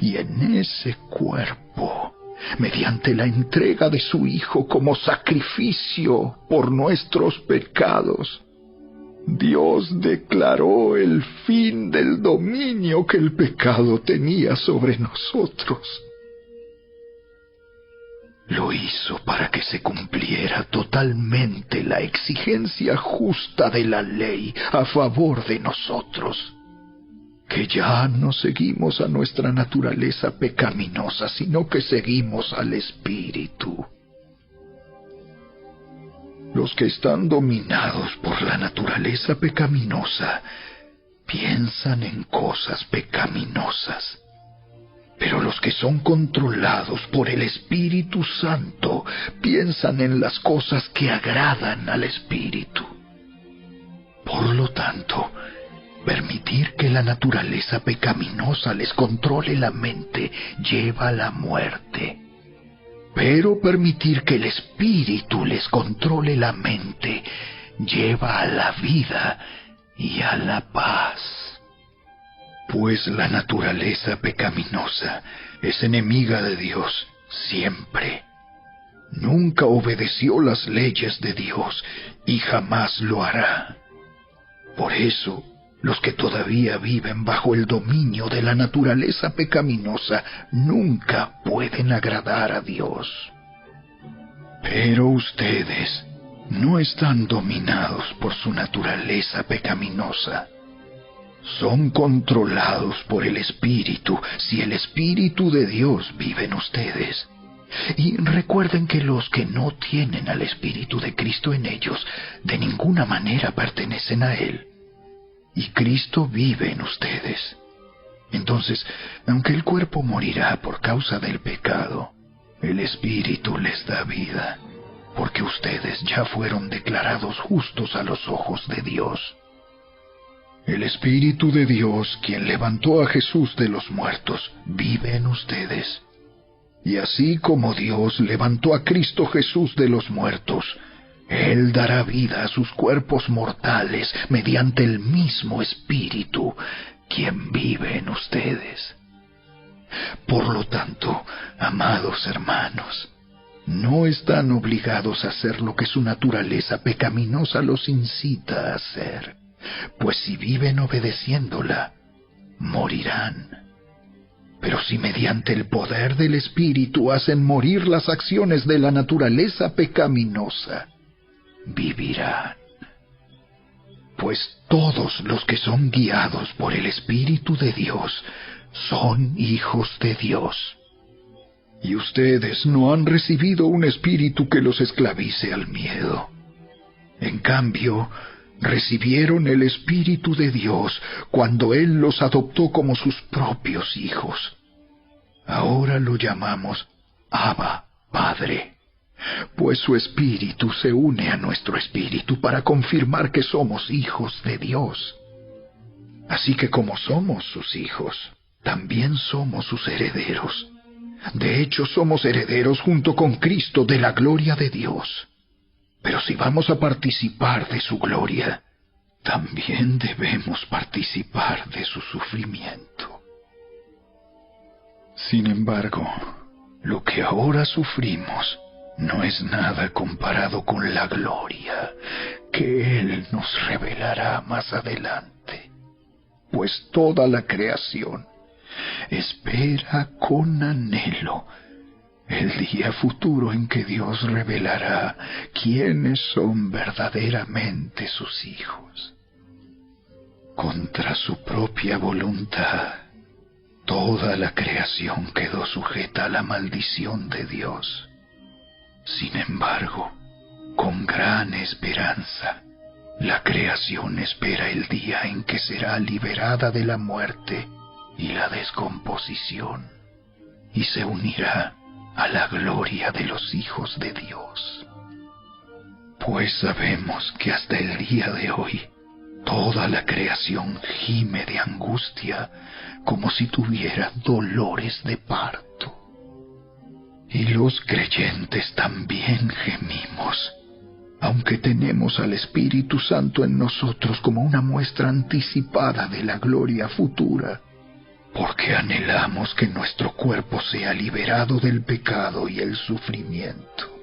Y en ese cuerpo, mediante la entrega de su Hijo como sacrificio por nuestros pecados, Dios declaró el fin del dominio que el pecado tenía sobre nosotros. Lo hizo para que se cumpliera totalmente la exigencia justa de la ley a favor de nosotros, que ya no seguimos a nuestra naturaleza pecaminosa, sino que seguimos al Espíritu. Los que están dominados por la naturaleza pecaminosa piensan en cosas pecaminosas. Pero los que son controlados por el Espíritu Santo piensan en las cosas que agradan al Espíritu. Por lo tanto, permitir que la naturaleza pecaminosa les controle la mente lleva a la muerte. Pero permitir que el Espíritu les controle la mente lleva a la vida y a la paz. Pues la naturaleza pecaminosa es enemiga de Dios siempre. Nunca obedeció las leyes de Dios y jamás lo hará. Por eso, los que todavía viven bajo el dominio de la naturaleza pecaminosa nunca pueden agradar a Dios. Pero ustedes no están dominados por su naturaleza pecaminosa, son controlados por el Espíritu, si el Espíritu de Dios vive en ustedes. Y recuerden que los que no tienen al Espíritu de Cristo en ellos, de ninguna manera pertenecen a Él. Y Cristo vive en ustedes. Entonces, aunque el cuerpo morirá por causa del pecado, el Espíritu les da vida, porque ustedes ya fueron declarados justos a los ojos de Dios. El Espíritu de Dios, quien levantó a Jesús de los muertos, vive en ustedes. Y así como Dios levantó a Cristo Jesús de los muertos, Él dará vida a sus cuerpos mortales mediante el mismo Espíritu, quien vive en ustedes. Por lo tanto, amados hermanos, no están obligados a hacer lo que su naturaleza pecaminosa los incita a hacer, pues si viven obedeciéndola, morirán. Pero si mediante el poder del Espíritu hacen morir las acciones de la naturaleza pecaminosa, vivirán. Pues todos los que son guiados por el Espíritu de Dios son hijos de Dios. Y ustedes no han recibido un espíritu que los esclavice al miedo. En cambio, recibieron el Espíritu de Dios cuando Él los adoptó como sus propios hijos. Ahora lo llamamos Abba, Padre, pues su Espíritu se une a nuestro espíritu para confirmar que somos hijos de Dios. Así que como somos sus hijos, también somos sus herederos. De hecho, somos herederos junto con Cristo de la gloria de Dios. Pero si vamos a participar de su gloria, también debemos participar de su sufrimiento. Sin embargo, lo que ahora sufrimos no es nada comparado con la gloria que Él nos revelará más adelante, pues toda la creación espera con anhelo el día futuro en que Dios revelará quiénes son verdaderamente sus hijos. Contra su propia voluntad, toda la creación quedó sujeta a la maldición de Dios. Sin embargo, con gran esperanza, la creación espera el día en que será liberada de la muerte y la descomposición, y se unirá a la gloria de los hijos de Dios. Pues sabemos que hasta el día de hoy, toda la creación gime de angustia como si tuviera dolores de parto. Y los creyentes también gemimos, aunque tenemos al Espíritu Santo en nosotros como una muestra anticipada de la gloria futura, porque anhelamos que nuestro cuerpo sea liberado del pecado y el sufrimiento.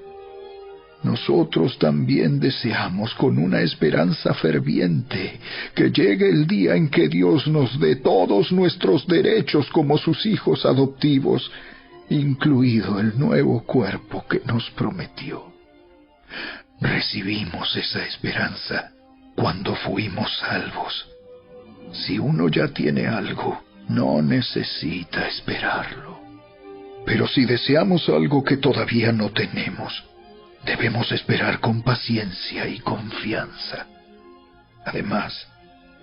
Nosotros también deseamos con una esperanza ferviente que llegue el día en que Dios nos dé todos nuestros derechos como sus hijos adoptivos, incluido el nuevo cuerpo que nos prometió. Recibimos esa esperanza cuando fuimos salvos. Si uno ya tiene algo, no necesita esperarlo. Pero si deseamos algo que todavía no tenemos, debemos esperar con paciencia y confianza. Además,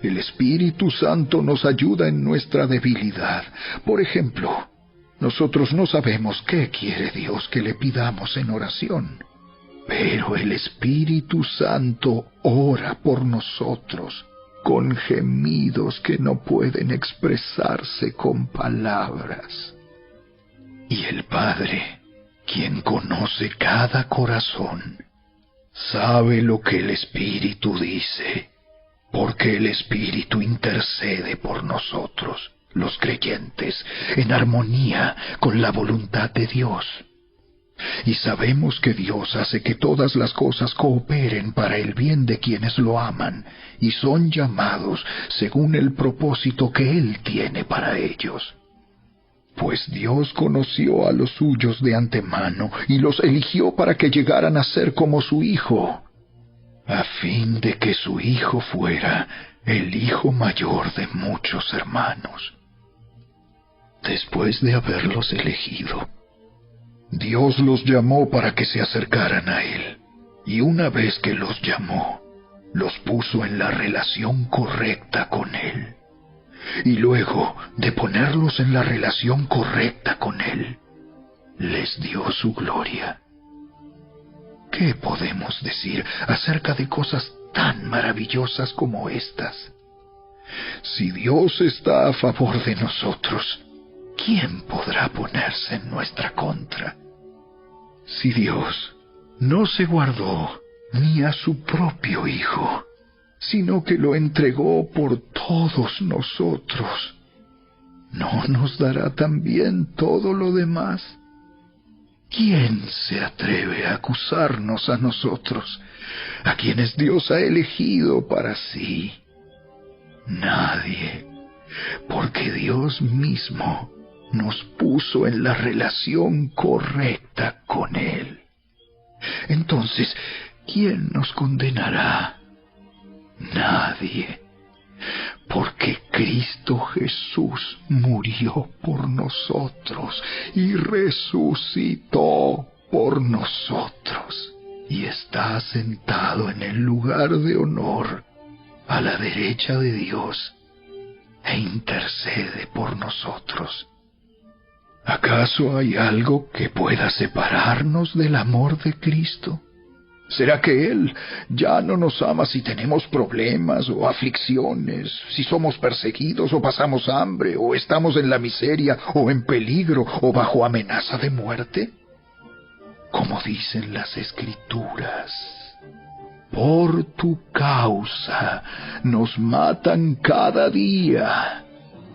el Espíritu Santo nos ayuda en nuestra debilidad. Por ejemplo, nosotros no sabemos qué quiere Dios que le pidamos en oración, pero el Espíritu Santo ora por nosotros con gemidos que no pueden expresarse con palabras. Y el Padre, quien conoce cada corazón, sabe lo que el Espíritu dice, porque el Espíritu intercede por nosotros, los creyentes, en armonía con la voluntad de Dios. Y sabemos que Dios hace que todas las cosas cooperen para el bien de quienes lo aman y son llamados según el propósito que Él tiene para ellos. Pues Dios conoció a los suyos de antemano y los eligió para que llegaran a ser como su Hijo, a fin de que su Hijo fuera el hijo mayor de muchos hermanos. Después de haberlos elegido, Dios los llamó para que se acercaran a Él, y una vez que los llamó, los puso en la relación correcta con Él. Y luego de ponerlos en la relación correcta con Él, les dio su gloria. ¿Qué podemos decir acerca de cosas tan maravillosas como estas? Si Dios está a favor de nosotros, ¿quién podrá ponerse en nuestra contra? Si Dios no se guardó ni a su propio Hijo, sino que lo entregó por todos nosotros, ¿no nos dará también todo lo demás? ¿Quién se atreve a acusarnos a nosotros, a quienes Dios ha elegido para sí? Nadie, porque Dios mismo nos puso en la relación correcta con Él. Entonces, ¿quién nos condenará? Nadie, porque Cristo Jesús murió por nosotros y resucitó por nosotros, y está sentado en el lugar de honor a la derecha de Dios, e intercede por nosotros. ¿Acaso hay algo que pueda separarnos del amor de Cristo? ¿Será que Él ya no nos ama si tenemos problemas o aflicciones, si somos perseguidos o pasamos hambre, o estamos en la miseria o en peligro o bajo amenaza de muerte? Como dicen las Escrituras, por tu causa nos matan cada día,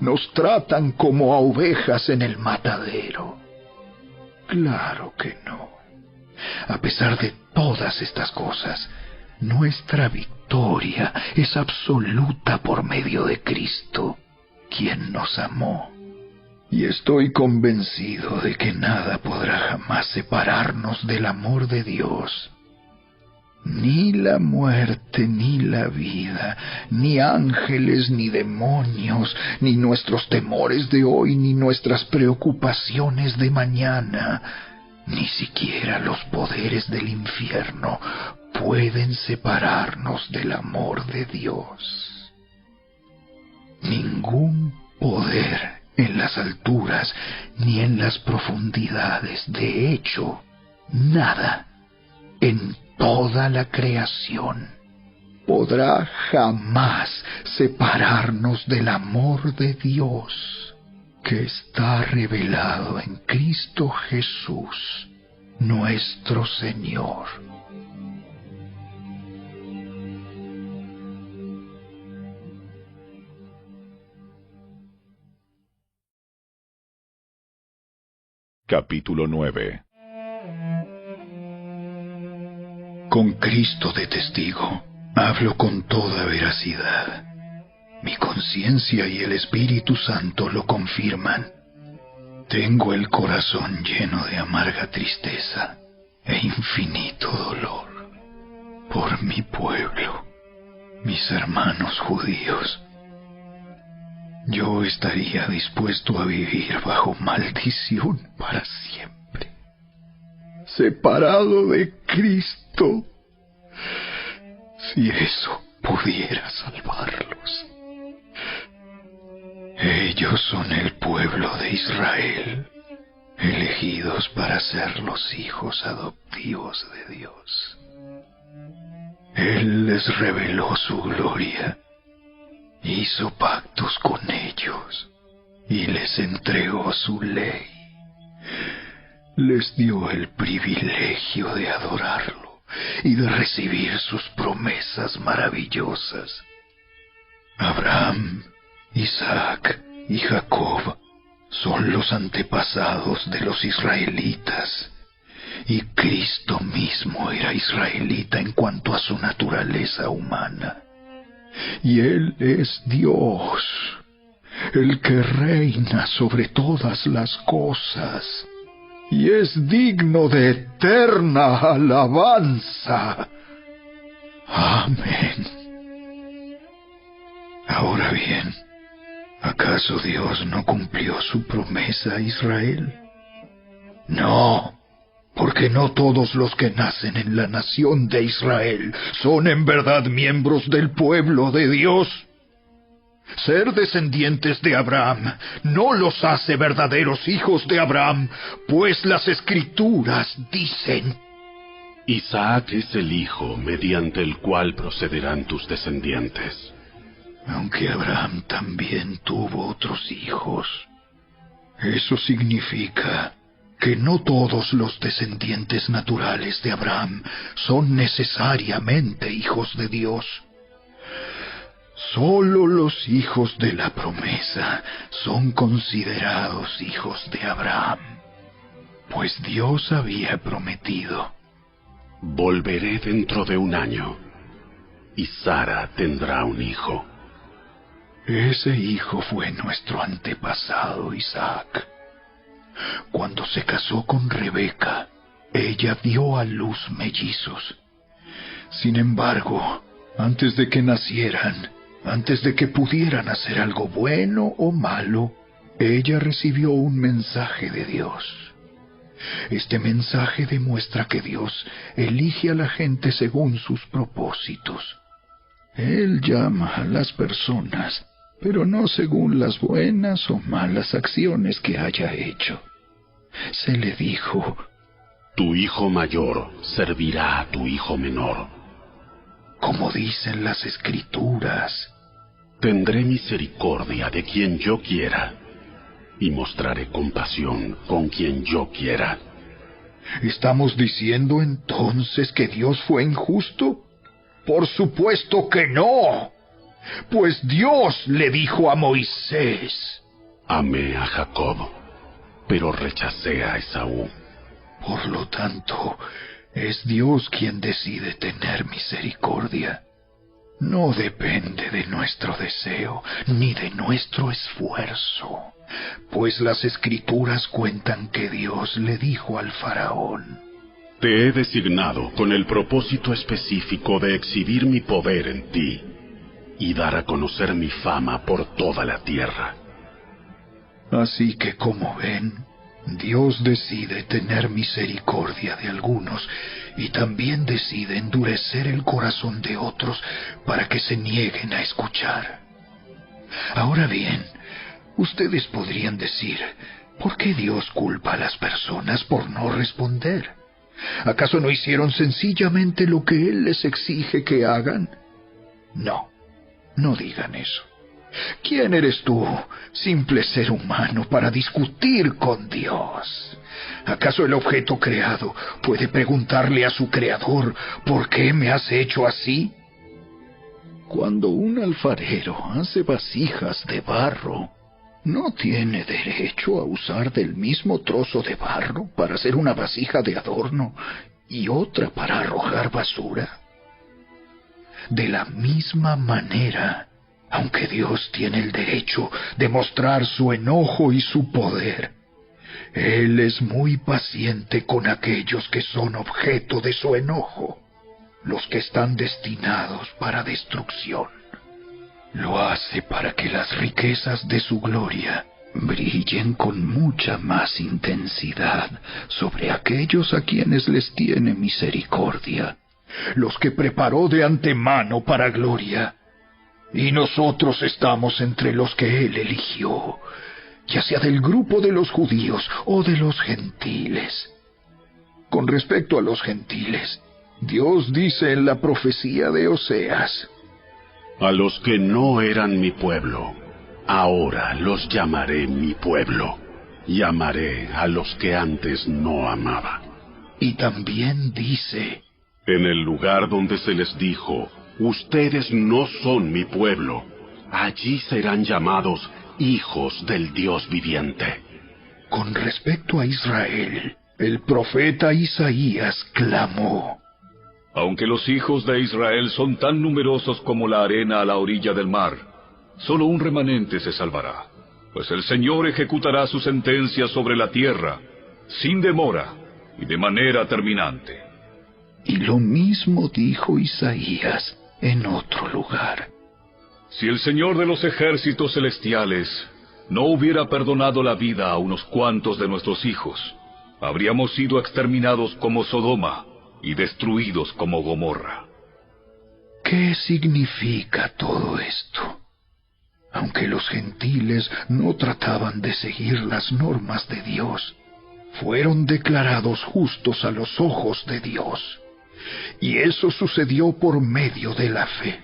nos tratan como a ovejas en el matadero. Claro que no. A pesar de todas estas cosas, nuestra victoria es absoluta por medio de Cristo, quien nos amó. Y estoy convencido de que nada podrá jamás separarnos del amor de Dios. Ni la muerte, ni la vida, ni ángeles, ni demonios, ni nuestros temores de hoy, ni nuestras preocupaciones de mañana, ni siquiera los poderes del infierno pueden separarnos del amor de Dios. Ningún poder en las alturas ni en las profundidades, de hecho, nada en toda la creación podrá jamás separarnos del amor de Dios, que está revelado en Cristo Jesús, nuestro Señor. Capítulo 9. Con Cristo de testigo, hablo con toda veracidad. Mi conciencia y el Espíritu Santo lo confirman. Tengo el corazón lleno de amarga tristeza e infinito dolor por mi pueblo, mis hermanos judíos. Yo estaría dispuesto a vivir bajo maldición para siempre, separado de Cristo, si eso pudiera salvarlos. Ellos son el pueblo de Israel, elegidos para ser los hijos adoptivos de Dios. Él les reveló su gloria, hizo pactos con ellos y les entregó su ley. Les dio el privilegio de adorarlo y de recibir sus promesas maravillosas. Abraham, Isaac y Jacob son los antepasados de los israelitas, y Cristo mismo era israelita en cuanto a su naturaleza humana. Y Él es Dios, el que reina sobre todas las cosas, y es digno de eterna alabanza. Amén. Ahora bien, ¿acaso Dios no cumplió su promesa a Israel? No, porque no todos los que nacen en la nación de Israel son en verdad miembros del pueblo de Dios. Ser descendientes de Abraham no los hace verdaderos hijos de Abraham, pues las Escrituras dicen: Isaac es el hijo mediante el cual procederán tus descendientes. Aunque Abraham también tuvo otros hijos, eso significa que no todos los descendientes naturales de Abraham son necesariamente hijos de Dios. Solo los hijos de la promesa son considerados hijos de Abraham, pues Dios había prometido: Volveré dentro de un año, y Sara tendrá un hijo. Ese hijo fue nuestro antepasado Isaac. Cuando se casó con Rebeca, ella dio a luz mellizos. Sin embargo, antes de que nacieran, antes de que pudieran hacer algo bueno o malo, ella recibió un mensaje de Dios. Este mensaje demuestra que Dios elige a la gente según sus propósitos. Él llama a las personas, pero no según las buenas o malas acciones que haya hecho. Se le dijo: Tu hijo mayor servirá a tu hijo menor. Como dicen las Escrituras: Tendré misericordia de quien yo quiera, y mostraré compasión con quien yo quiera. ¿Estamos diciendo entonces que Dios fue injusto? Por supuesto que no. Pues Dios le dijo a Moisés: Amé a Jacob, pero rechacé a Esaú. Por lo tanto, es Dios quien decide tener misericordia. No depende de nuestro deseo ni de nuestro esfuerzo, pues las Escrituras cuentan que Dios le dijo al faraón: Te he designado con el propósito específico de exhibir mi poder en ti y dar a conocer mi fama por toda la tierra. Así que, como ven, Dios decide tener misericordia de algunos y también decide endurecer el corazón de otros para que se nieguen a escuchar. Ahora bien, ustedes podrían decir: ¿por qué Dios culpa a las personas por no responder? ¿Acaso no hicieron sencillamente lo que Él les exige que hagan? No, no digan eso. ¿Quién eres tú, simple ser humano, para discutir con Dios? ¿Acaso el objeto creado puede preguntarle a su creador: ¿por qué me has hecho así? Cuando un alfarero hace vasijas de barro, ¿no tiene derecho a usar del mismo trozo de barro para hacer una vasija de adorno y otra para arrojar basura? De la misma manera, aunque Dios tiene el derecho de mostrar su enojo y su poder, Él es muy paciente con aquellos que son objeto de su enojo, los que están destinados para destrucción. Lo hace para que las riquezas de su gloria brillen con mucha más intensidad sobre aquellos a quienes les tiene misericordia, los que preparó de antemano para gloria. Y nosotros estamos entre los que Él eligió, ya sea del grupo de los judíos o de los gentiles. Con respecto a los gentiles, Dios dice en la profecía de Oseas: A los que no eran mi pueblo, ahora los llamaré mi pueblo. Llamaré a los que antes no amaba. Y también dice: En el lugar donde se les dijo: ustedes no son mi pueblo, allí serán llamados hijos del Dios viviente. Con respecto a Israel, el profeta Isaías clamó: Aunque los hijos de Israel son tan numerosos como la arena a la orilla del mar, solo un remanente se salvará, pues el Señor ejecutará su sentencia sobre la tierra, sin demora y de manera terminante. Y lo mismo dijo Isaías en otro lugar: Si el Señor de los ejércitos celestiales no hubiera perdonado la vida a unos cuantos de nuestros hijos, habríamos sido exterminados como Sodoma y destruidos como Gomorra. ¿Qué significa todo esto? Aunque los gentiles no trataban de seguir las normas de Dios, fueron declarados justos a los ojos de Dios. Y eso sucedió por medio de la fe.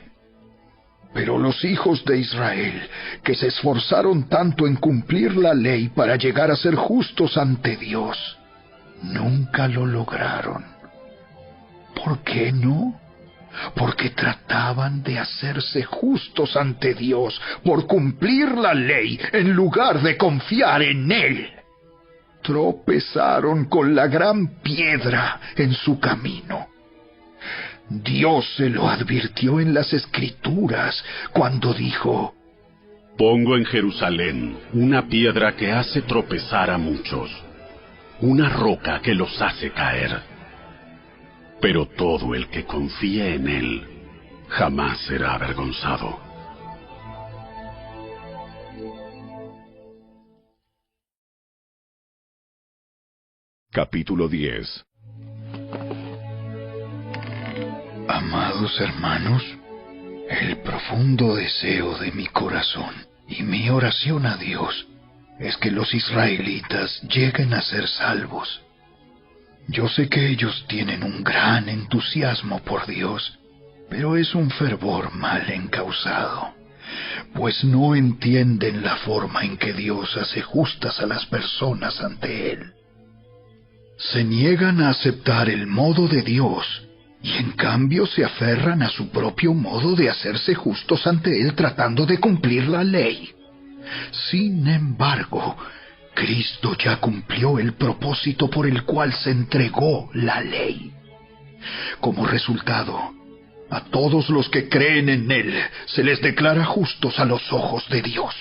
Pero los hijos de Israel, que se esforzaron tanto en cumplir la ley para llegar a ser justos ante Dios, nunca lo lograron. ¿Por qué no? Porque trataban de hacerse justos ante Dios por cumplir la ley en lugar de confiar en Él. Tropezaron con la gran piedra en su camino. Dios se lo advirtió en las Escrituras cuando dijo: Pongo en Jerusalén una piedra que hace tropezar a muchos, una roca que los hace caer. Pero todo el que confíe en Él jamás será avergonzado. Capítulo 10. Amados hermanos, el profundo deseo de mi corazón y mi oración a Dios es que los israelitas lleguen a ser salvos. Yo sé que ellos tienen un gran entusiasmo por Dios, pero es un fervor mal encausado, pues no entienden la forma en que Dios hace justas a las personas ante Él. Se niegan a aceptar el modo de Dios y en cambio se aferran a su propio modo de hacerse justos ante Él tratando de cumplir la ley. Sin embargo, Cristo ya cumplió el propósito por el cual se entregó la ley. Como resultado, a todos los que creen en Él se les declara justos a los ojos de Dios.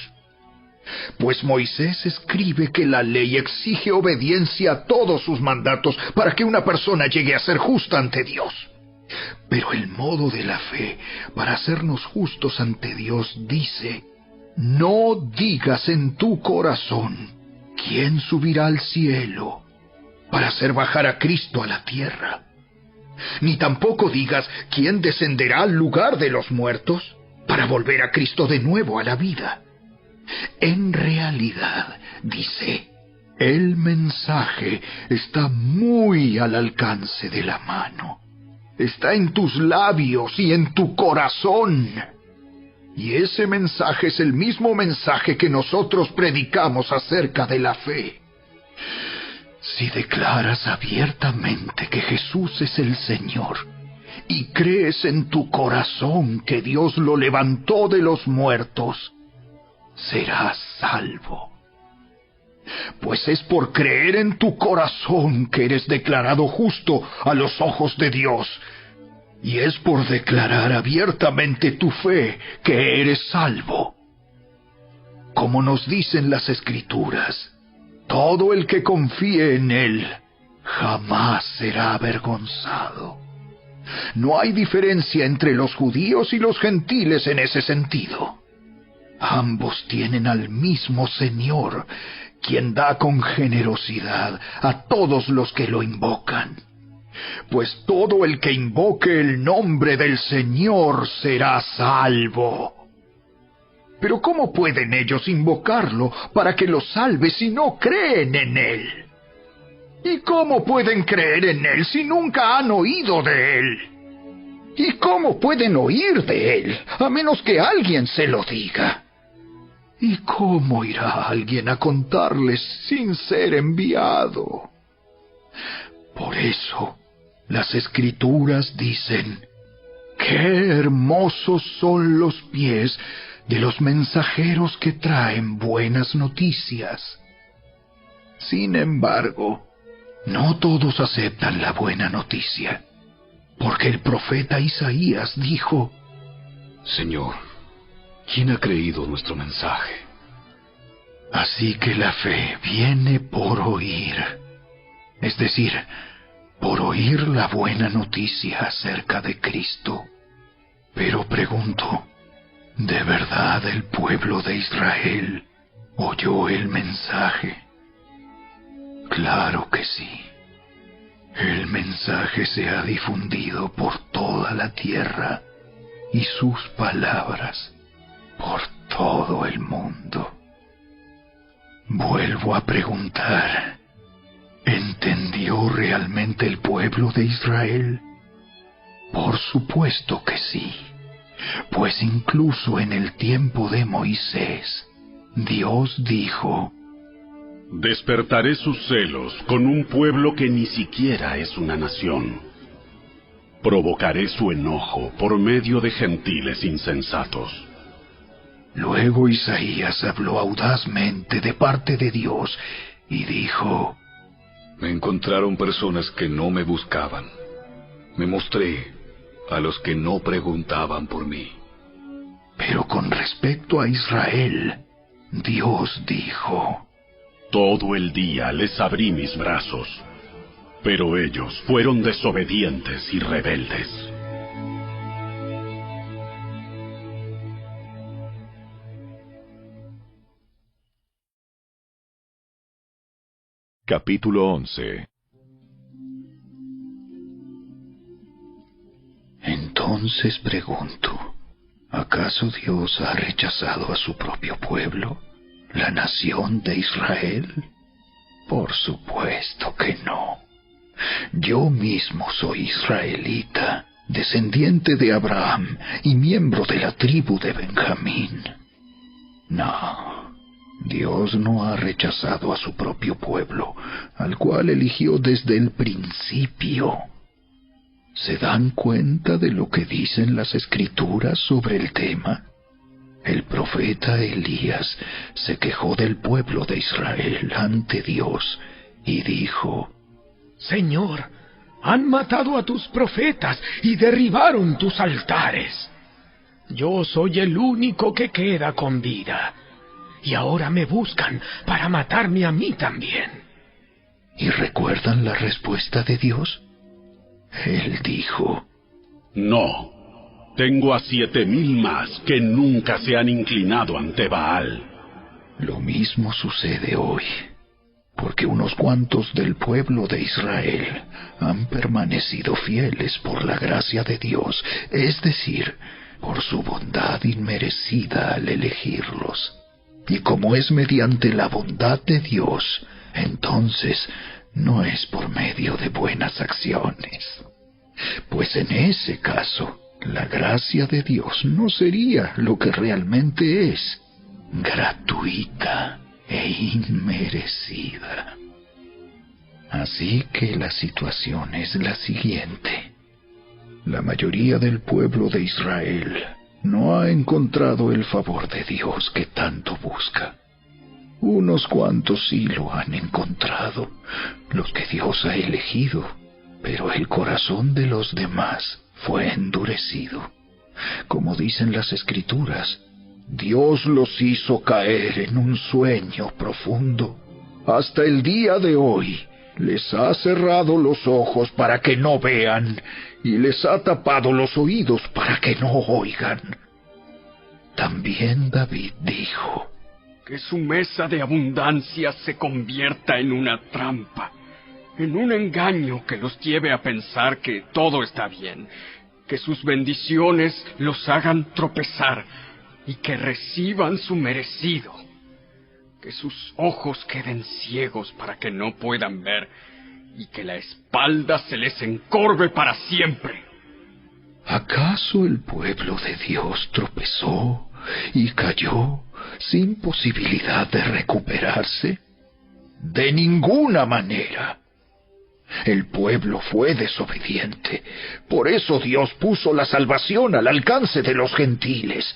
Pues Moisés escribe que la ley exige obediencia a todos sus mandatos para que una persona llegue a ser justa ante Dios. Pero el modo de la fe para hacernos justos ante Dios dice: no digas en tu corazón: ¿quién subirá al cielo para hacer bajar a Cristo a la tierra? Ni tampoco digas: ¿quién descenderá al lugar de los muertos para volver a Cristo de nuevo a la vida? En realidad, dice, el mensaje está muy al alcance de la mano. Está en tus labios y en tu corazón. Y ese mensaje es el mismo mensaje que nosotros predicamos acerca de la fe. Si declaras abiertamente que Jesús es el Señor y crees en tu corazón que Dios lo levantó de los muertos, serás salvo. Pues es por creer en tu corazón que eres declarado justo a los ojos de Dios, y es por declarar abiertamente tu fe que eres salvo. Como nos dicen las Escrituras, todo el que confíe en Él jamás será avergonzado. No hay diferencia entre los judíos y los gentiles en ese sentido. Ambos tienen al mismo Señor, quien da con generosidad a todos los que lo invocan. Pues todo el que invoque el nombre del Señor será salvo. Pero ¿cómo pueden ellos invocarlo para que los salve si no creen en Él? ¿Y cómo pueden creer en Él si nunca han oído de Él? ¿Y cómo pueden oír de Él a menos que alguien se lo diga? ¿Y cómo irá alguien a contarles sin ser enviado? Por eso, las Escrituras dicen: ¡qué hermosos son los pies de los mensajeros que traen buenas noticias! Sin embargo, no todos aceptan la buena noticia, porque el profeta Isaías dijo: Señor, ¿quién ha creído nuestro mensaje? Así que la fe viene por oír, es decir, por oír la buena noticia acerca de Cristo. Pero pregunto, ¿De verdad el pueblo de Israel oyó el mensaje? Claro que sí. El mensaje se ha difundido por toda la tierra y sus palabras por todo el mundo. Vuelvo a preguntar, ¿entendió realmente el pueblo de Israel? Por supuesto que sí, pues incluso en el tiempo de Moisés, Dios dijo: despertaré sus celos con un pueblo que ni siquiera es una nación. Provocaré su enojo por medio de gentiles insensatos. Luego Isaías habló audazmente de parte de Dios y dijo: Me encontraron personas que no me buscaban. Me mostré a los que no preguntaban por mí. Pero con respecto a Israel, Dios dijo: todo el día les abrí mis brazos, pero ellos fueron desobedientes y rebeldes. Capítulo 11. Entonces pregunto, ¿acaso Dios ha rechazado a su propio pueblo, la nación de Israel? Por supuesto que no. Yo mismo soy israelita, descendiente de Abraham y miembro de la tribu de Benjamín. No, Dios no ha rechazado a su propio pueblo, al cual eligió desde el principio. ¿Se dan cuenta de lo que dicen las Escrituras sobre el tema? El profeta Elías se quejó del pueblo de Israel ante Dios y dijo: Señor, han matado a tus profetas y derribaron tus altares. Yo soy el único que queda con vida, y ahora me buscan para matarme a mí también. ¿Y recuerdan la respuesta de Dios? Él dijo: no, tengo a 7,000 más que nunca se han inclinado ante Baal. Lo mismo sucede hoy, porque unos cuantos del pueblo de Israel han permanecido fieles por la gracia de Dios, es decir, por su bondad inmerecida al elegirlos. Y como es mediante la bondad de Dios, entonces no es por medio de buenas acciones. Pues en ese caso, la gracia de Dios no sería lo que realmente es: gratuita e inmerecida. Así que la situación es la siguiente. La mayoría del pueblo de Israel no ha encontrado el favor de Dios que tanto busca. Unos cuantos sí lo han encontrado, los que Dios ha elegido, pero el corazón de los demás fue endurecido. Como dicen las Escrituras, Dios los hizo caer en un sueño profundo. Hasta el día de hoy les ha cerrado los ojos para que no vean y les ha tapado los oídos para que no oigan. También David dijo: que su mesa de abundancia se convierta en una trampa, en un engaño que los lleve a pensar que todo está bien, que sus bendiciones los hagan tropezar y que reciban su merecido, que sus ojos queden ciegos para que no puedan ver y que la espalda se les encorve para siempre. ¿Acaso el pueblo de Dios tropezó y cayó sin posibilidad de recuperarse? De ninguna manera. El pueblo fue desobediente. Por eso Dios puso la salvación al alcance de los gentiles.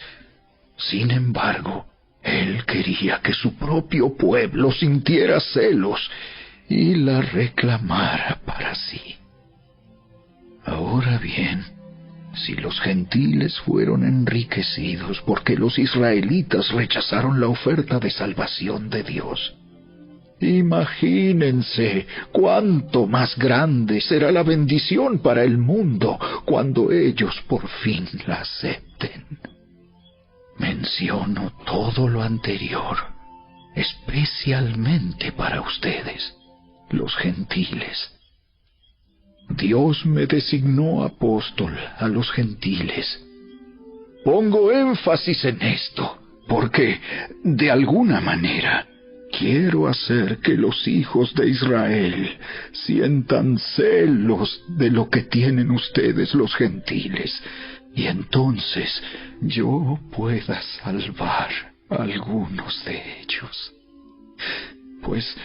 Sin embargo, Él quería que su propio pueblo sintiera celos y la reclamara para sí. Ahora bien, si los gentiles fueron enriquecidos porque los israelitas rechazaron la oferta de salvación de Dios, imagínense cuánto más grande será la bendición para el mundo cuando ellos por fin la acepten. Menciono todo lo anterior, especialmente para ustedes, los gentiles. Dios me designó apóstol a los gentiles. Pongo énfasis en esto, porque, de alguna manera, quiero hacer que los hijos de Israel sientan celos de lo que tienen ustedes los gentiles, y entonces yo pueda salvar a algunos de ellos. Pues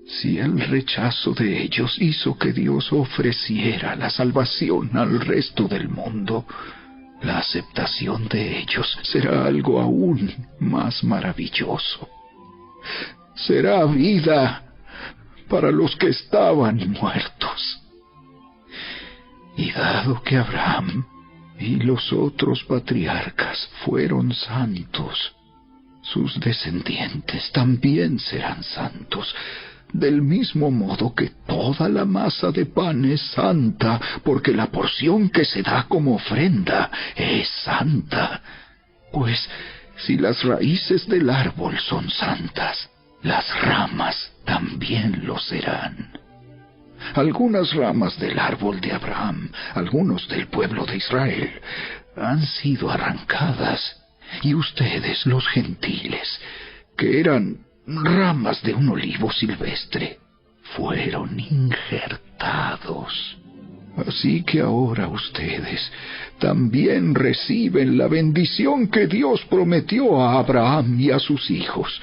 si el rechazo de ellos hizo que Dios ofreciera la salvación al resto del mundo, la aceptación de ellos será algo aún más maravilloso. Será vida para los que estaban muertos. Y dado que Abraham y los otros patriarcas fueron santos, sus descendientes también serán santos, del mismo modo que toda la masa de pan es santa, porque la porción que se da como ofrenda es santa. Pues si las raíces del árbol son santas, las ramas también lo serán. Algunas ramas del árbol de Abraham, algunos del pueblo de Israel, han sido arrancadas, y ustedes, los gentiles, que eran ramas de un olivo silvestre, fueron injertados. Así que ahora ustedes también reciben la bendición que Dios prometió a Abraham y a sus hijos,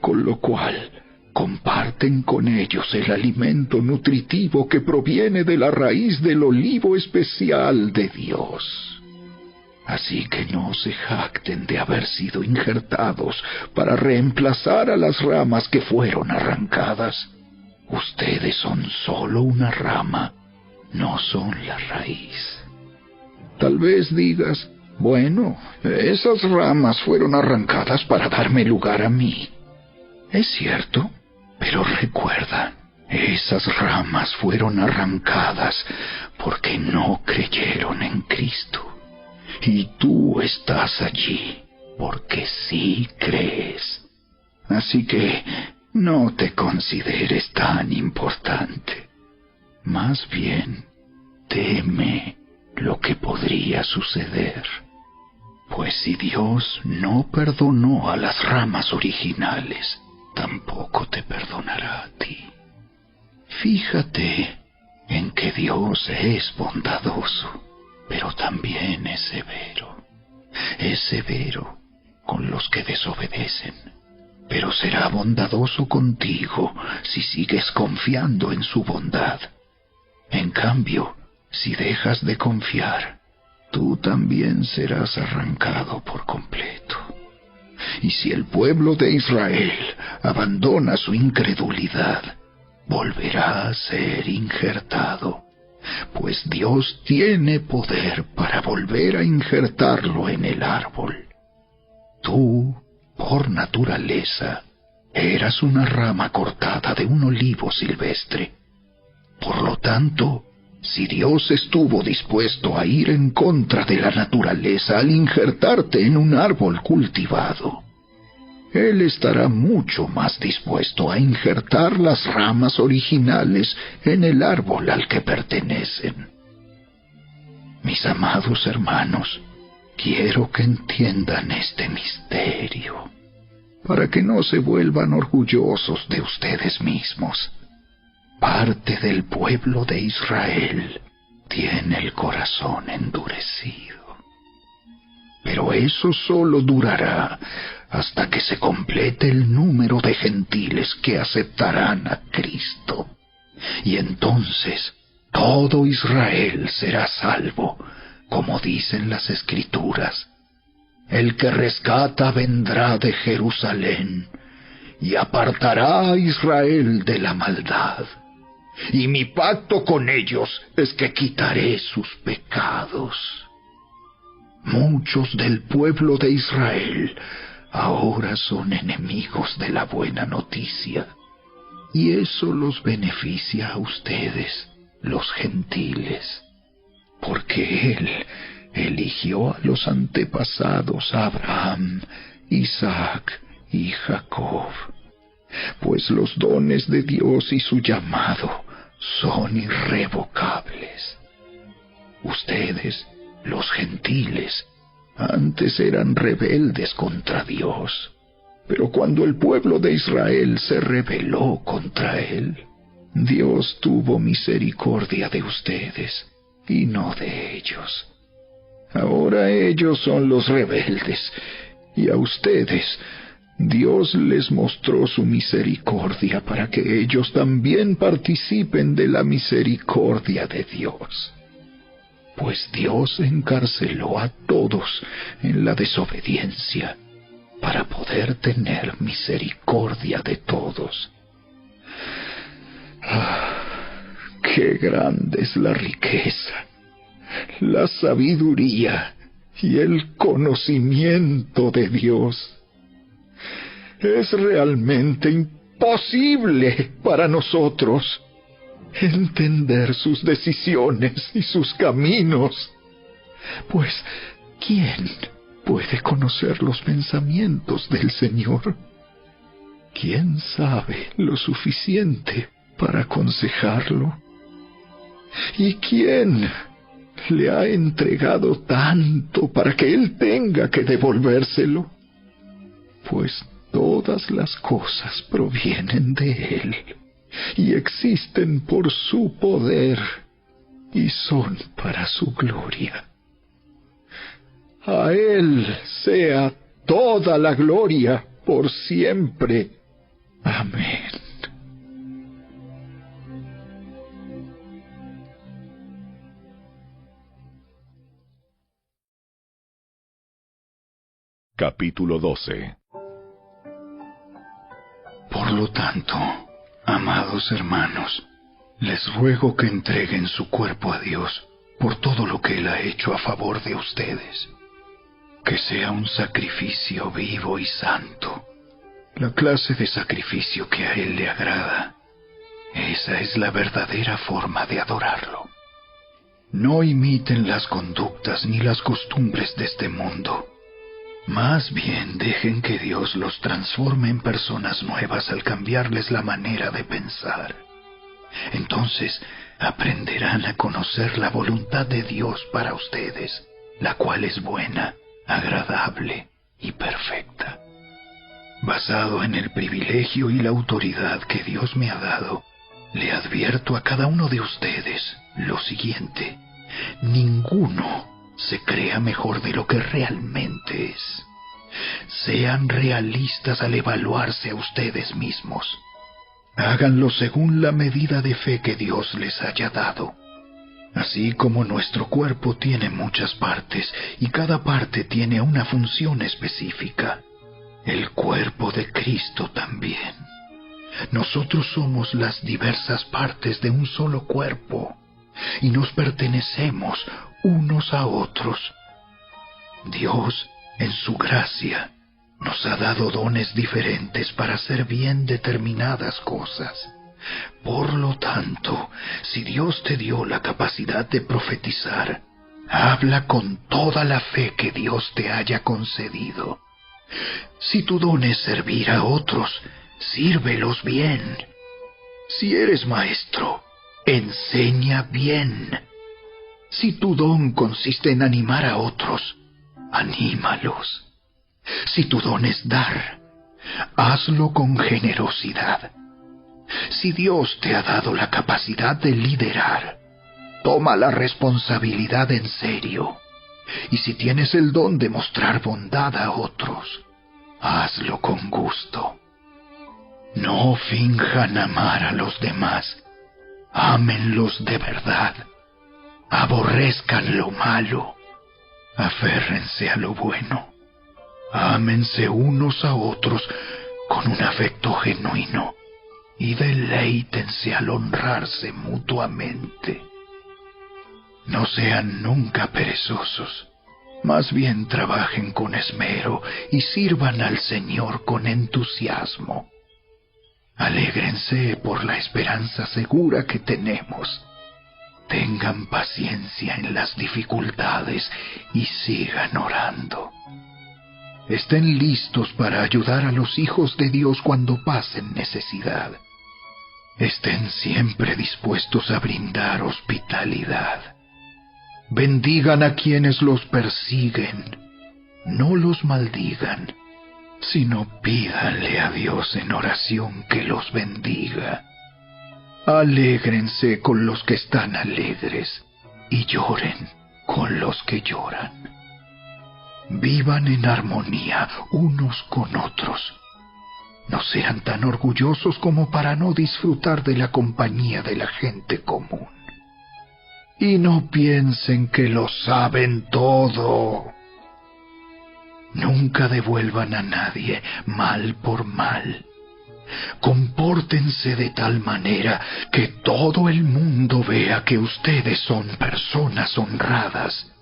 con lo cual comparten con ellos el alimento nutritivo que proviene de la raíz del olivo especial de Dios. Así que no se jacten de haber sido injertados para reemplazar a las ramas que fueron arrancadas. Ustedes son solo una rama, no son la raíz. Tal vez digas, bueno, esas ramas fueron arrancadas para darme lugar a mí. Es cierto, pero recuerda, esas ramas fueron arrancadas porque no creyeron en Cristo. Y tú estás allí porque sí crees. Así que no te consideres tan importante. Más bien, teme lo que podría suceder. Pues si Dios no perdonó a las ramas originales, tampoco te perdonará a ti. Fíjate en que Dios es bondadoso, pero también es severo. Es severo con los que desobedecen, pero será bondadoso contigo si sigues confiando en su bondad. En cambio, si dejas de confiar, tú también serás arrancado por completo. Y si el pueblo de Israel abandona su incredulidad, volverá a ser injertado, pues Dios tiene poder para volver a injertarlo en el árbol. Tú, por naturaleza, eras una rama cortada de un olivo silvestre. Por lo tanto, si Dios estuvo dispuesto a ir en contra de la naturaleza al injertarte en un árbol cultivado, Él estará mucho más dispuesto a injertar las ramas originales en el árbol al que pertenecen. Mis amados hermanos, quiero que entiendan este misterio, para que no se vuelvan orgullosos de ustedes mismos. Parte del pueblo de Israel tiene el corazón endurecido. Pero eso solo durará hasta que se complete el número de gentiles que aceptarán a Cristo. Y entonces todo Israel será salvo, como dicen las Escrituras. El que rescata vendrá de Jerusalén y apartará a Israel de la maldad. Y mi pacto con ellos es que quitaré sus pecados. Muchos del pueblo de Israel ahora son enemigos de la buena noticia, y eso los beneficia a ustedes, los gentiles, porque Él eligió a los antepasados Abraham, Isaac y Jacob, pues los dones de Dios y su llamado son irrevocables. Ustedes, los gentiles, antes eran rebeldes contra Dios, pero cuando el pueblo de Israel se rebeló contra él, Dios tuvo misericordia de ustedes y no de ellos. Ahora ellos son los rebeldes, y a ustedes Dios les mostró su misericordia para que ellos también participen de la misericordia de Dios. Pues Dios encarceló a todos en la desobediencia para poder tener misericordia de todos. ¡Qué grande es la riqueza, la sabiduría y el conocimiento de Dios! Es realmente imposible para nosotros entender sus decisiones y sus caminos. Pues, ¿quién puede conocer los pensamientos del Señor? ¿Quién sabe lo suficiente para aconsejarlo? ¿Y quién le ha entregado tanto para que él tenga que devolvérselo? Pues todas las cosas provienen de él y existen por su poder y son para su gloria. A él sea toda la gloria por siempre. Amén. Capítulo 12. Por lo tanto, amados hermanos, les ruego que entreguen su cuerpo a Dios por todo lo que Él ha hecho a favor de ustedes. Que sea un sacrificio vivo y santo, la clase de sacrificio que a Él le agrada. Esa es la verdadera forma de adorarlo. No imiten las conductas ni las costumbres de este mundo. Más bien dejen que Dios los transforme en personas nuevas al cambiarles la manera de pensar. Entonces aprenderán a conocer la voluntad de Dios para ustedes, la cual es buena, agradable y perfecta. Basado en el privilegio y la autoridad que Dios me ha dado, le advierto a cada uno de ustedes lo siguiente: ninguno se crea mejor de lo que realmente es. Sean realistas al evaluarse a ustedes mismos. Háganlo según la medida de fe que Dios les haya dado. Así como nuestro cuerpo tiene muchas partes y cada parte tiene una función específica, el cuerpo de Cristo también. Nosotros somos las diversas partes de un solo cuerpo y nos pertenecemos unos a otros. Dios, en su gracia, nos ha dado dones diferentes para hacer bien determinadas cosas. Por lo tanto, si Dios te dio la capacidad de profetizar, habla con toda la fe que Dios te haya concedido. Si tu don es servir a otros, sírvelos bien. Si eres maestro, enseña bien. Si tu don consiste en animar a otros, anímalos. Si tu don es dar, hazlo con generosidad. Si Dios te ha dado la capacidad de liderar, toma la responsabilidad en serio. Y si tienes el don de mostrar bondad a otros, hazlo con gusto. No finjan amar a los demás. Ámenlos de verdad. Aborrezcan lo malo. Aférrense a lo bueno. Ámense unos a otros con un afecto genuino y deleítense al honrarse mutuamente. No sean nunca perezosos, más bien trabajen con esmero y sirvan al Señor con entusiasmo. Alégrense por la esperanza segura que tenemos. Tengan paciencia en las dificultades y sigan orando. Estén listos para ayudar a los hijos de Dios cuando pasen necesidad. Estén siempre dispuestos a brindar hospitalidad. Bendigan a quienes los persiguen. No los maldigan, sino pídanle a Dios en oración que los bendiga. Alégrense con los que están alegres y lloren con los que lloran. Vivan en armonía unos con otros. No sean tan orgullosos como para no disfrutar de la compañía de la gente común. Y no piensen que lo saben todo. Nunca devuelvan a nadie mal por mal. Compórtense de tal manera que todo el mundo vea que ustedes son personas honradas.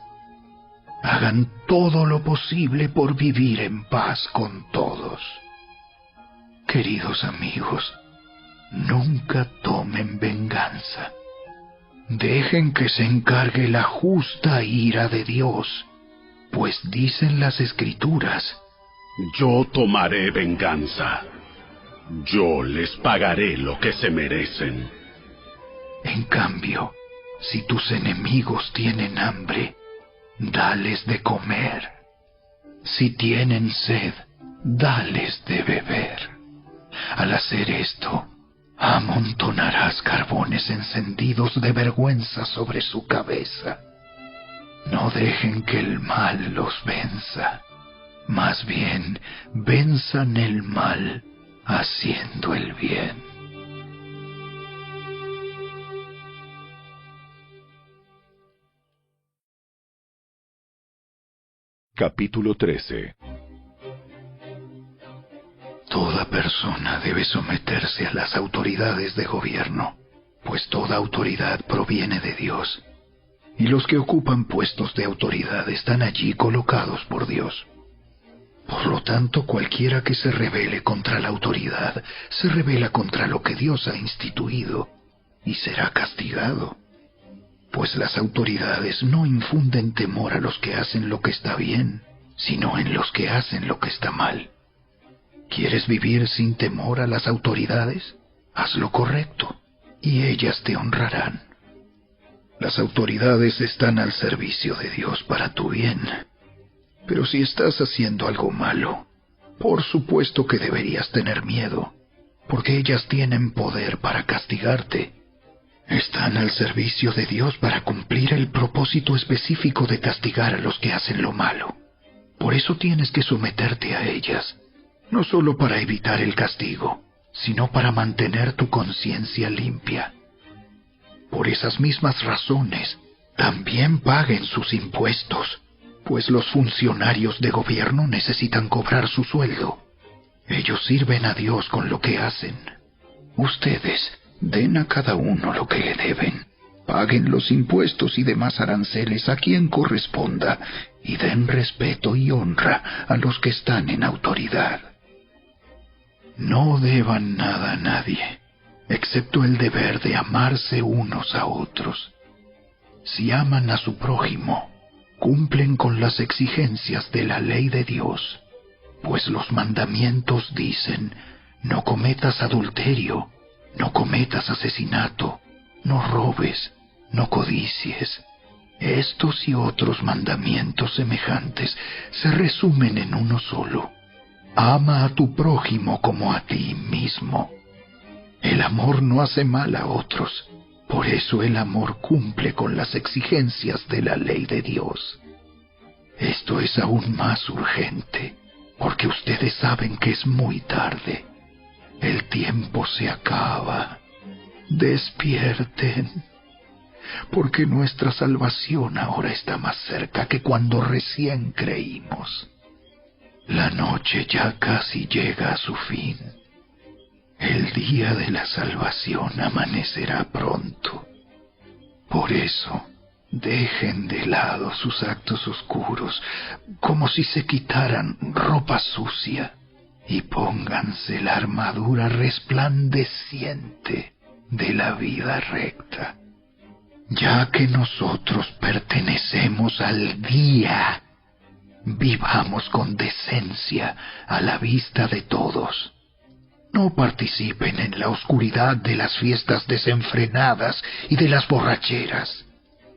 Hagan todo lo posible por vivir en paz con todos. Queridos amigos, nunca tomen venganza. Dejen que se encargue la justa ira de Dios, pues dicen las Escrituras: Yo tomaré venganza. Yo les pagaré lo que se merecen. En cambio, si tus enemigos tienen hambre, dales de comer. Si tienen sed, dales de beber. Al hacer esto, amontonarás carbones encendidos de vergüenza sobre su cabeza. No dejen que el mal los venza. Más bien, venzan el mal haciendo el bien. Capítulo 13. Toda persona debe someterse a las autoridades de gobierno, pues toda autoridad proviene de Dios, y los que ocupan puestos de autoridad están allí colocados por Dios. Por lo tanto, cualquiera que se rebele contra la autoridad, se rebela contra lo que Dios ha instituido, y será castigado. Pues las autoridades no infunden temor a los que hacen lo que está bien, sino en los que hacen lo que está mal. ¿Quieres vivir sin temor a las autoridades? Haz lo correcto, y ellas te honrarán. Las autoridades están al servicio de Dios para tu bien. Pero si estás haciendo algo malo, por supuesto que deberías tener miedo, porque ellas tienen poder para castigarte. Están al servicio de Dios para cumplir el propósito específico de castigar a los que hacen lo malo. Por eso tienes que someterte a ellas, no solo para evitar el castigo, sino para mantener tu conciencia limpia. Por esas mismas razones, también paguen sus impuestos, pues los funcionarios de gobierno necesitan cobrar su sueldo. Ellos sirven a Dios con lo que hacen. Ustedes den a cada uno lo que le deben. Paguen los impuestos y demás aranceles a quien corresponda, y den respeto y honra a los que están en autoridad. No deban nada a nadie, excepto el deber de amarse unos a otros. Si aman a su prójimo, cumplen con las exigencias de la ley de Dios, pues los mandamientos dicen: no cometas adulterio, no cometas asesinato, no robes, no codicies. Estos y otros mandamientos semejantes se resumen en uno solo: ama a tu prójimo como a ti mismo. El amor no hace mal a otros. Por eso el amor cumple con las exigencias de la ley de Dios. Esto es aún más urgente, porque ustedes saben que es muy tarde. El tiempo se acaba. Despierten, porque nuestra salvación ahora está más cerca que cuando recién creímos. La noche ya casi llega a su fin. El día de la salvación amanecerá pronto. Por eso, dejen de lado sus actos oscuros, como si se quitaran ropa sucia, y pónganse la armadura resplandeciente de la vida recta. Ya que nosotros pertenecemos al día, vivamos con decencia a la vista de todos. No participen en la oscuridad de las fiestas desenfrenadas y de las borracheras,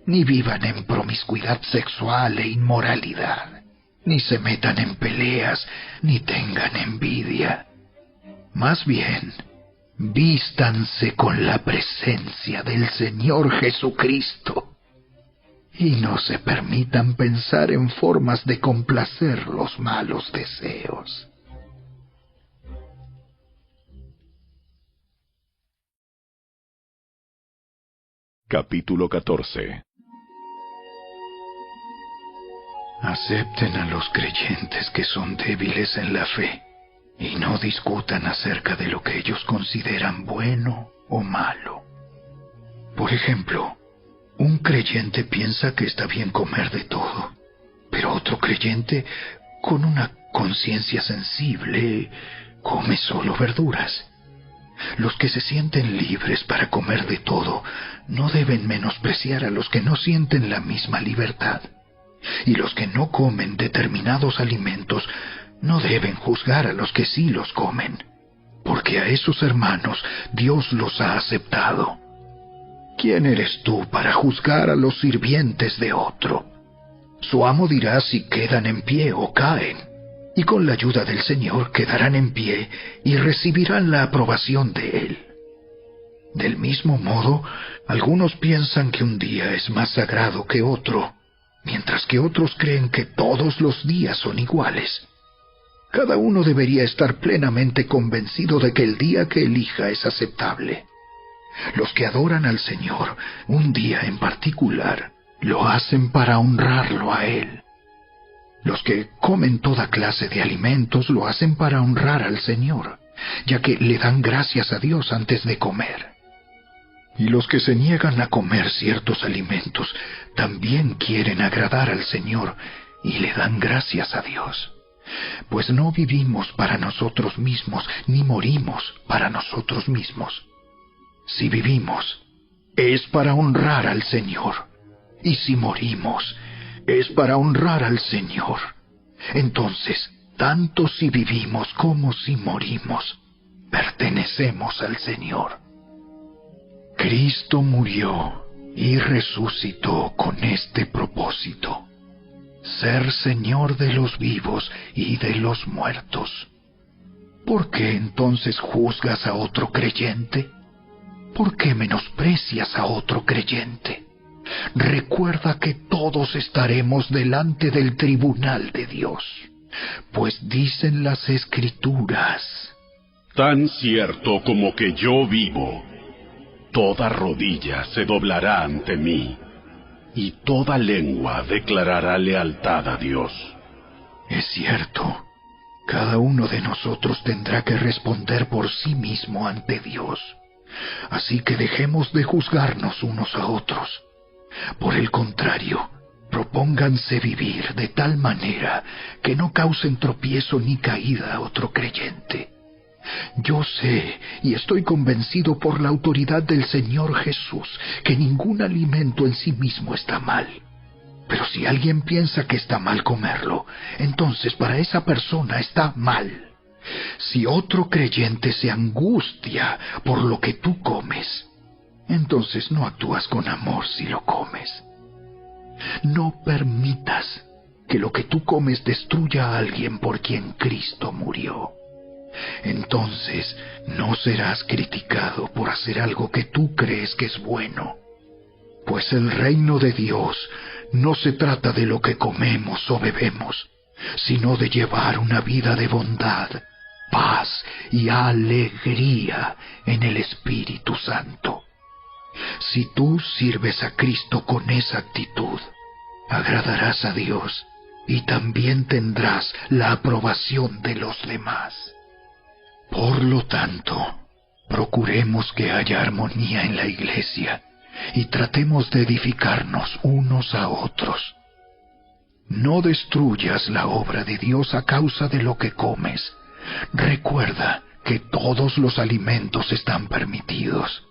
ni vivan en promiscuidad sexual e inmoralidad, ni se metan en peleas, ni tengan envidia. Más bien, vístanse con la presencia del Señor Jesucristo y no se permitan pensar en formas de complacer los malos deseos. Capítulo 14. Acepten a los creyentes que son débiles en la fe y no discutan acerca de lo que ellos consideran bueno o malo. Por ejemplo, un creyente piensa que está bien comer de todo, pero otro creyente, con una conciencia sensible, come solo verduras. Los que se sienten libres para comer de todo no deben menospreciar a los que no sienten la misma libertad. Y los que no comen determinados alimentos no deben juzgar a los que sí los comen, porque a esos hermanos Dios los ha aceptado. ¿Quién eres tú para juzgar a los sirvientes de otro? Su amo dirá si quedan en pie o caen, y con la ayuda del Señor quedarán en pie y recibirán la aprobación de Él. Del mismo modo, algunos piensan que un día es más sagrado que otro, mientras que otros creen que todos los días son iguales. Cada uno debería estar plenamente convencido de que el día que elija es aceptable. Los que adoran al Señor un día en particular lo hacen para honrarlo a Él. Los que comen toda clase de alimentos lo hacen para honrar al Señor, ya que le dan gracias a Dios antes de comer. Y los que se niegan a comer ciertos alimentos también quieren agradar al Señor y le dan gracias a Dios. Pues no vivimos para nosotros mismos, ni morimos para nosotros mismos. Si vivimos, es para honrar al Señor. Y si morimos, es para honrar al Señor. Entonces, tanto si vivimos como si morimos, pertenecemos al Señor. Cristo murió y resucitó con este propósito: ser Señor de los vivos y de los muertos. ¿Por qué entonces juzgas a otro creyente? ¿Por qué menosprecias a otro creyente? Recuerda que todos estaremos delante del tribunal de Dios, pues dicen las Escrituras: tan cierto como que yo vivo, toda rodilla se doblará ante mí, y toda lengua declarará lealtad a Dios. Es cierto, cada uno de nosotros tendrá que responder por sí mismo ante Dios. Así que dejemos de juzgarnos unos a otros. Por el contrario, propónganse vivir de tal manera que no causen tropiezo ni caída a otro creyente. Yo sé y estoy convencido por la autoridad del Señor Jesús que ningún alimento en sí mismo está mal. Pero si alguien piensa que está mal comerlo, entonces para esa persona está mal. Si otro creyente se angustia por lo que tú comes, entonces no actúas con amor si lo comes. No permitas que lo que tú comes destruya a alguien por quien Cristo murió. Entonces no serás criticado por hacer algo que tú crees que es bueno. Pues el reino de Dios no se trata de lo que comemos o bebemos, sino de llevar una vida de bondad, paz y alegría en el Espíritu Santo. Si tú sirves a Cristo con esa actitud, agradarás a Dios y también tendrás la aprobación de los demás. Por lo tanto, procuremos que haya armonía en la iglesia y tratemos de edificarnos unos a otros. No destruyas la obra de Dios a causa de lo que comes. Recuerda que todos los alimentos están permitidos,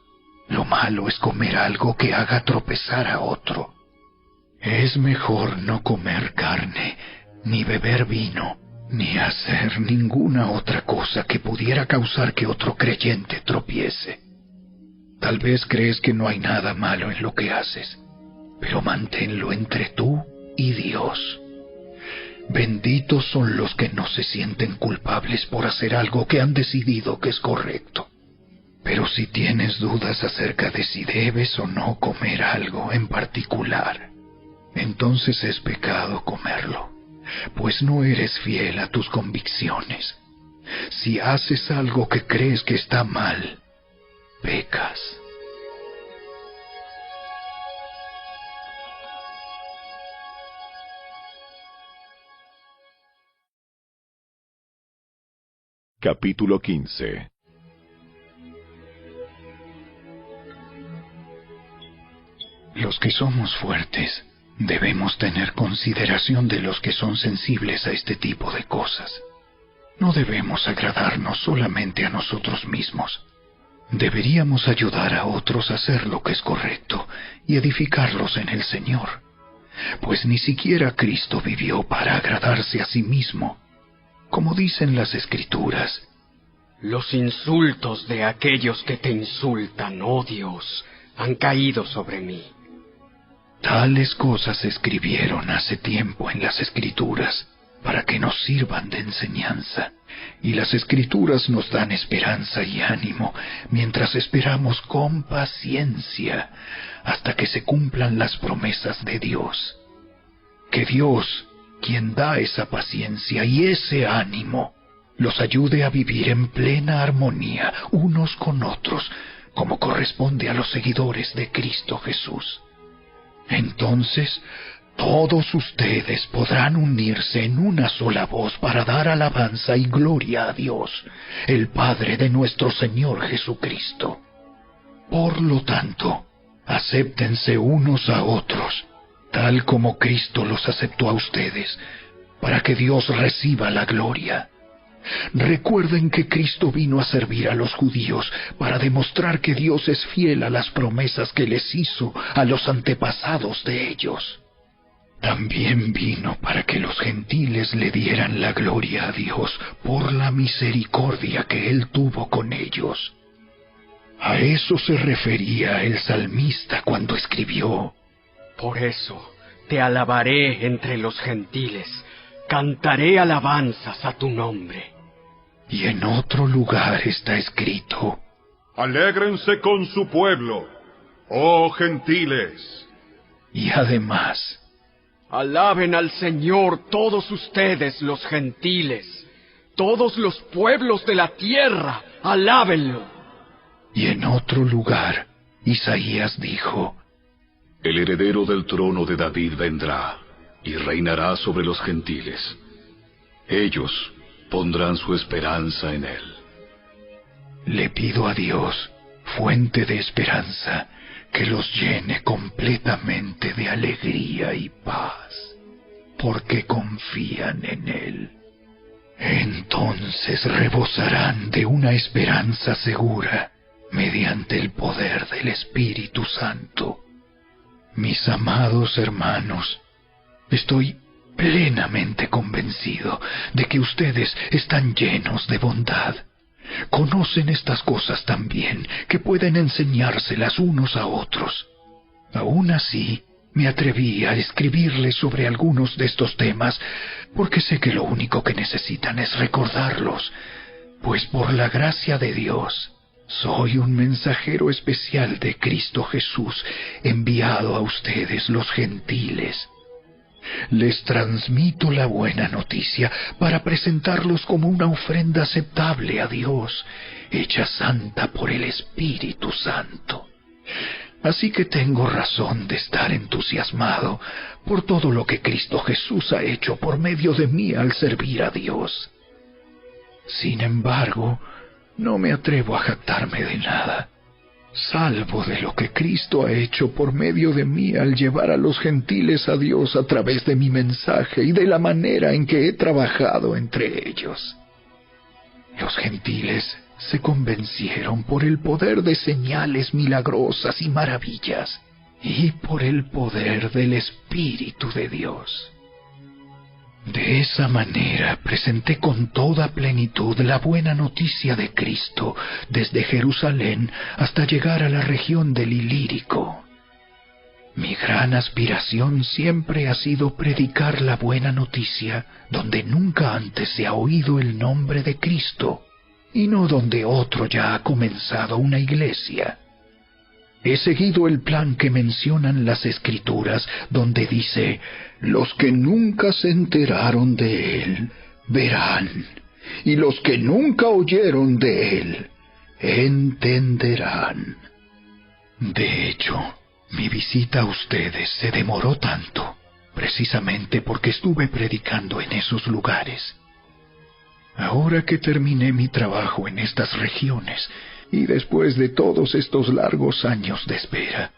Lo malo es comer algo que haga tropezar a otro. Es mejor no comer carne, ni beber vino, ni hacer ninguna otra cosa que pudiera causar que otro creyente tropiece. Tal vez crees que no hay nada malo en lo que haces, pero manténlo entre tú y Dios. Benditos son los que no se sienten culpables por hacer algo que han decidido que es correcto. Pero si tienes dudas acerca de si debes o no comer algo en particular, entonces es pecado comerlo, pues no eres fiel a tus convicciones. Si haces algo que crees que está mal, pecas. Capítulo 15. Los que somos fuertes debemos tener consideración de los que son sensibles a este tipo de cosas. No debemos agradarnos solamente a nosotros mismos. Deberíamos ayudar a otros a hacer lo que es correcto y edificarlos en el Señor, pues ni siquiera Cristo vivió para agradarse a sí mismo. Como dicen las Escrituras, los insultos de aquellos que te insultan, oh Dios, han caído sobre mí. Tales cosas se escribieron hace tiempo en las Escrituras para que nos sirvan de enseñanza, y las Escrituras nos dan esperanza y ánimo mientras esperamos con paciencia hasta que se cumplan las promesas de Dios. Que Dios, quien da esa paciencia y ese ánimo, los ayude a vivir en plena armonía unos con otros, como corresponde a los seguidores de Cristo Jesús. Entonces, todos ustedes podrán unirse en una sola voz para dar alabanza y gloria a Dios, el Padre de nuestro Señor Jesucristo. Por lo tanto, acéptense unos a otros, tal como Cristo los aceptó a ustedes, para que Dios reciba la gloria. Recuerden que Cristo vino a servir a los judíos para demostrar que Dios es fiel a las promesas que les hizo a los antepasados de ellos. También vino para que los gentiles le dieran la gloria a Dios por la misericordia que Él tuvo con ellos. A eso se refería el salmista cuando escribió: Por eso te alabaré entre los gentiles, cantaré alabanzas a tu nombre. Y en otro lugar está escrito: Alégrense con su pueblo, oh gentiles. Y además: alaben al Señor todos ustedes los gentiles, todos los pueblos de la tierra, alábenlo. Y en otro lugar, Isaías dijo: El heredero del trono de David vendrá y reinará sobre los gentiles. Ellos pondrán su esperanza en él. Le pido a Dios, fuente de esperanza, que los llene completamente de alegría y paz, porque confían en Él. Entonces rebosarán de una esperanza segura mediante el poder del Espíritu Santo. Mis amados hermanos, estoy plenamente convencido de que ustedes están llenos de bondad. Conocen estas cosas tan bien que pueden enseñárselas unos a otros. Aún así, me atreví a escribirles sobre algunos de estos temas, porque sé que lo único que necesitan es recordarlos, pues por la gracia de Dios, soy un mensajero especial de Cristo Jesús, enviado a ustedes los gentiles. Les transmito la buena noticia para presentarlos como una ofrenda aceptable a Dios, hecha santa por el Espíritu Santo. Así que tengo razón de estar entusiasmado por todo lo que Cristo Jesús ha hecho por medio de mí al servir a Dios. Sin embargo, no me atrevo a jactarme de nada, salvo de lo que Cristo ha hecho por medio de mí al llevar a los gentiles a Dios a través de mi mensaje y de la manera en que he trabajado entre ellos. Los gentiles se convencieron por el poder de señales milagrosas y maravillas, y por el poder del Espíritu de Dios. De esa manera presenté con toda plenitud la buena noticia de Cristo desde Jerusalén hasta llegar a la región del Ilírico. Mi gran aspiración siempre ha sido predicar la buena noticia donde nunca antes se ha oído el nombre de Cristo, y no donde otro ya ha comenzado una iglesia. He seguido el plan que mencionan las Escrituras, donde dice: los que nunca se enteraron de él, verán, y los que nunca oyeron de él, entenderán. De hecho, mi visita a ustedes se demoró tanto, precisamente porque estuve predicando en esos lugares. Ahora que terminé mi trabajo en estas regiones, y después de todos estos largos años de espera,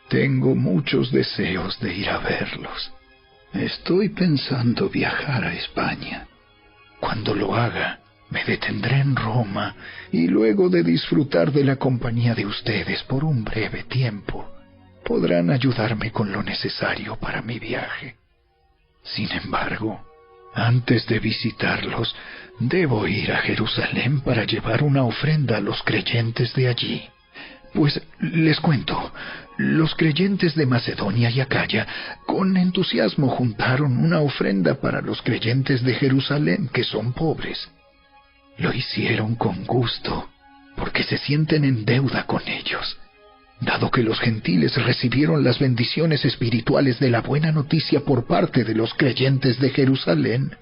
tengo muchos deseos de ir a verlos. Estoy pensando viajar a España. Cuando lo haga, me detendré en Roma, y luego de disfrutar de la compañía de ustedes por un breve tiempo, podrán ayudarme con lo necesario para mi viaje. Sin embargo, antes de visitarlos, debo ir a Jerusalén para llevar una ofrenda a los creyentes de allí. Pues les cuento, los creyentes de Macedonia y Acaya con entusiasmo juntaron una ofrenda para los creyentes de Jerusalén que son pobres. Lo hicieron con gusto, porque se sienten en deuda con ellos. Dado que los gentiles recibieron las bendiciones espirituales de la buena noticia por parte de los creyentes de Jerusalén,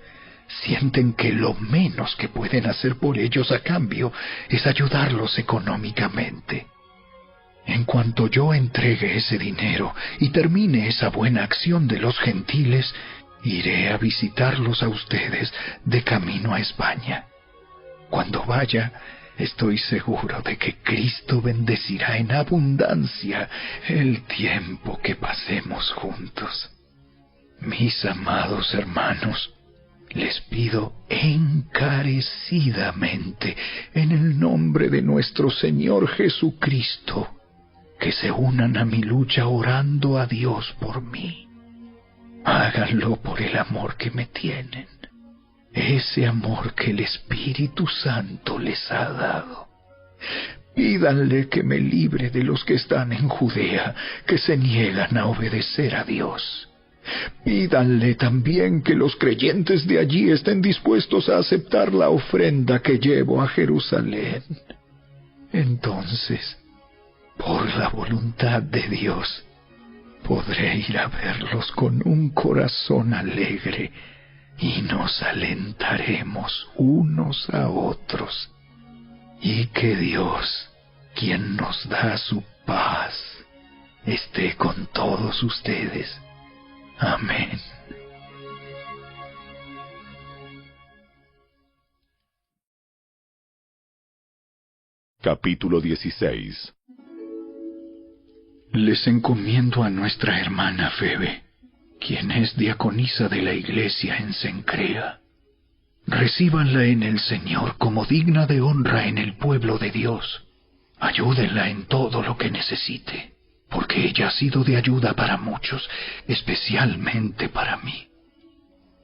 sienten que lo menos que pueden hacer por ellos a cambio es ayudarlos económicamente. En cuanto yo entregue ese dinero y termine esa buena acción de los gentiles, iré a visitarlos a ustedes de camino a España. Cuando vaya, estoy seguro de que Cristo bendecirá en abundancia el tiempo que pasemos juntos. Mis amados hermanos, les pido encarecidamente, en el nombre de nuestro Señor Jesucristo, que se unan a mi lucha orando a Dios por mí. Háganlo por el amor que me tienen, ese amor que el Espíritu Santo les ha dado. Pídanle que me libre de los que están en Judea, que se niegan a obedecer a Dios. Pídanle también que los creyentes de allí estén dispuestos a aceptar la ofrenda que llevo a Jerusalén. Entonces, por la voluntad de Dios, podré ir a verlos con un corazón alegre y nos alentaremos unos a otros. Y que Dios, quien nos da su paz, esté con todos ustedes. Amén. Capítulo 16. Les encomiendo a nuestra hermana Febe, quien es diaconisa de la iglesia en Cencrea. Recíbanla en el Señor como digna de honra en el pueblo de Dios. Ayúdenla en todo lo que necesite, porque ella ha sido de ayuda para muchos, especialmente para mí.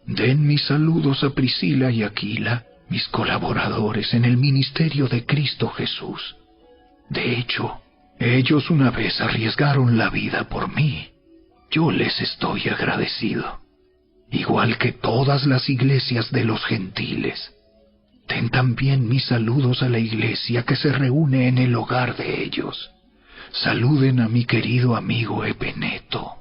Den mis saludos a Priscila y Aquila, mis colaboradores en el ministerio de Cristo Jesús. De hecho, ellos una vez arriesgaron la vida por mí. Yo les estoy agradecido, igual que todas las iglesias de los gentiles. Den también mis saludos a la iglesia que se reúne en el hogar de ellos. Saluden a mi querido amigo Epeneto.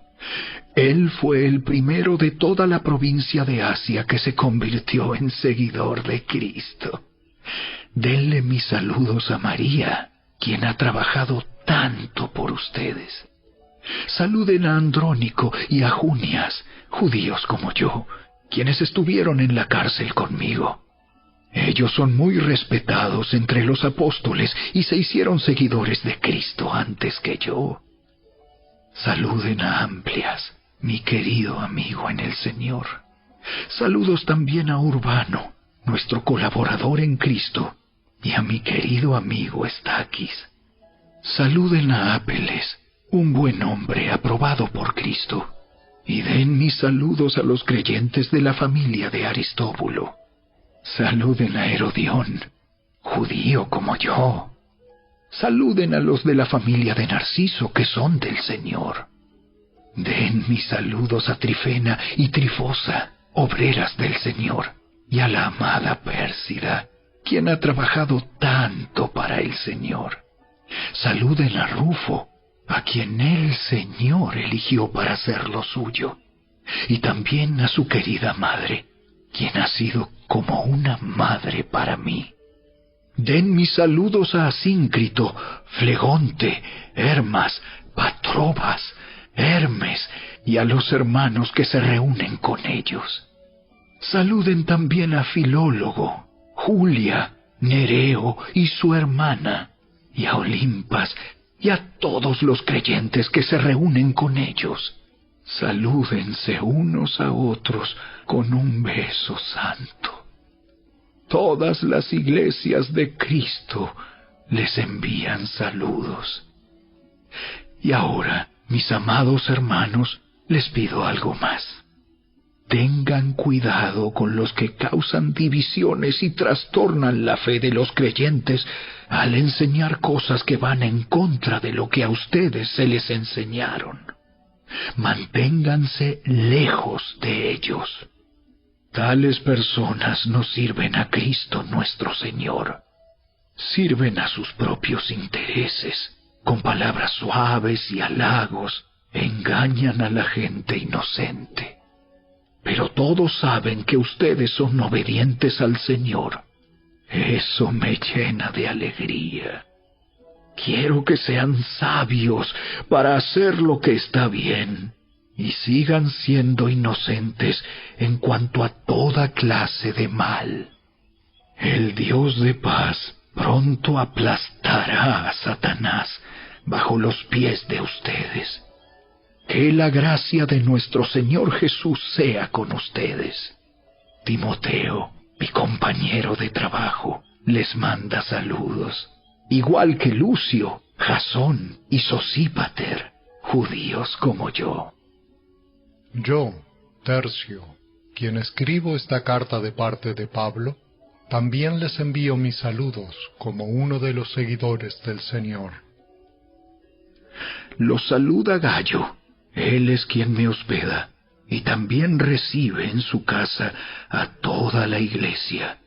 Él fue el primero de toda la provincia de Asia que se convirtió en seguidor de Cristo. Denle mis saludos a María, quien ha trabajado tanto por ustedes. Saluden a Andrónico y a Junias, judíos como yo, quienes estuvieron en la cárcel conmigo. Ellos son muy respetados entre los apóstoles y se hicieron seguidores de Cristo antes que yo. Saluden a Amplias, mi querido amigo en el Señor. Saludos también a Urbano, nuestro colaborador en Cristo, y a mi querido amigo Estaquis. Saluden a Apeles, un buen hombre aprobado por Cristo, y den mis saludos a los creyentes de la familia de Aristóbulo. Saluden a Herodión, judío como yo. Saluden a los de la familia de Narciso, que son del Señor. Den mis saludos a Trifena y Trifosa, obreras del Señor, y a la amada Pérsida, quien ha trabajado tanto para el Señor. Saluden a Rufo, a quien el Señor eligió para hacer lo suyo, y también a su querida madre, quien ha sido como una madre para mí. Den mis saludos a Asíncrito, Flegonte, Hermas, Patrobas, Hermes y a los hermanos que se reúnen con ellos. Saluden también a Filólogo, Julia, Nereo y su hermana, y a Olimpas y a todos los creyentes que se reúnen con ellos. Salúdense unos a otros con un beso santo. Todas las iglesias de Cristo les envían saludos. Y ahora, mis amados hermanos, les pido algo más. Tengan cuidado con los que causan divisiones y trastornan la fe de los creyentes al enseñar cosas que van en contra de lo que a ustedes se les enseñaron. Manténganse lejos de ellos. Tales personas no sirven a Cristo nuestro Señor. Sirven a sus propios intereses. Con palabras suaves y halagos engañan a la gente inocente. Pero todos saben que ustedes son obedientes al Señor. Eso me llena de alegría. Quiero que sean sabios para hacer lo que está bien y sigan siendo inocentes en cuanto a toda clase de mal. El Dios de paz pronto aplastará a Satanás bajo los pies de ustedes. Que la gracia de nuestro Señor Jesús sea con ustedes. Timoteo, mi compañero de trabajo, les manda saludos, igual que Lucio, Jasón y Sosípater, judíos como yo. Yo, Tercio, quien escribo esta carta de parte de Pablo, también les envío mis saludos como uno de los seguidores del Señor. Los saluda Gayo. Él es quien me hospeda, y también recibe en su casa a toda la iglesia.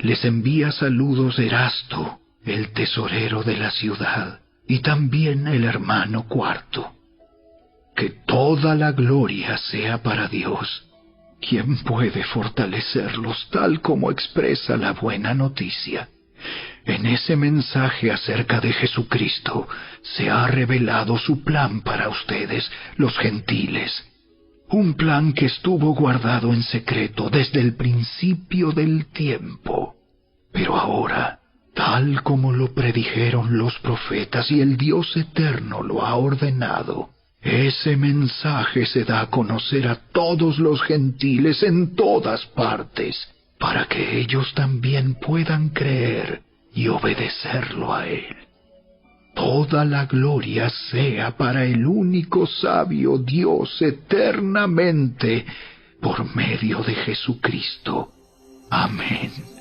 Les envía saludos Erasto, el tesorero de la ciudad, y también el hermano Cuarto. Que toda la gloria sea para Dios, quien puede fortalecerlos tal como expresa la buena noticia. En ese mensaje acerca de Jesucristo se ha revelado su plan para ustedes, los gentiles. Un plan que estuvo guardado en secreto desde el principio del tiempo. Pero ahora, tal como lo predijeron los profetas y el Dios eterno lo ha ordenado, ese mensaje se da a conocer a todos los gentiles en todas partes, para que ellos también puedan creer y obedecerlo a Él. Toda la gloria sea para el único sabio Dios eternamente, por medio de Jesucristo. Amén.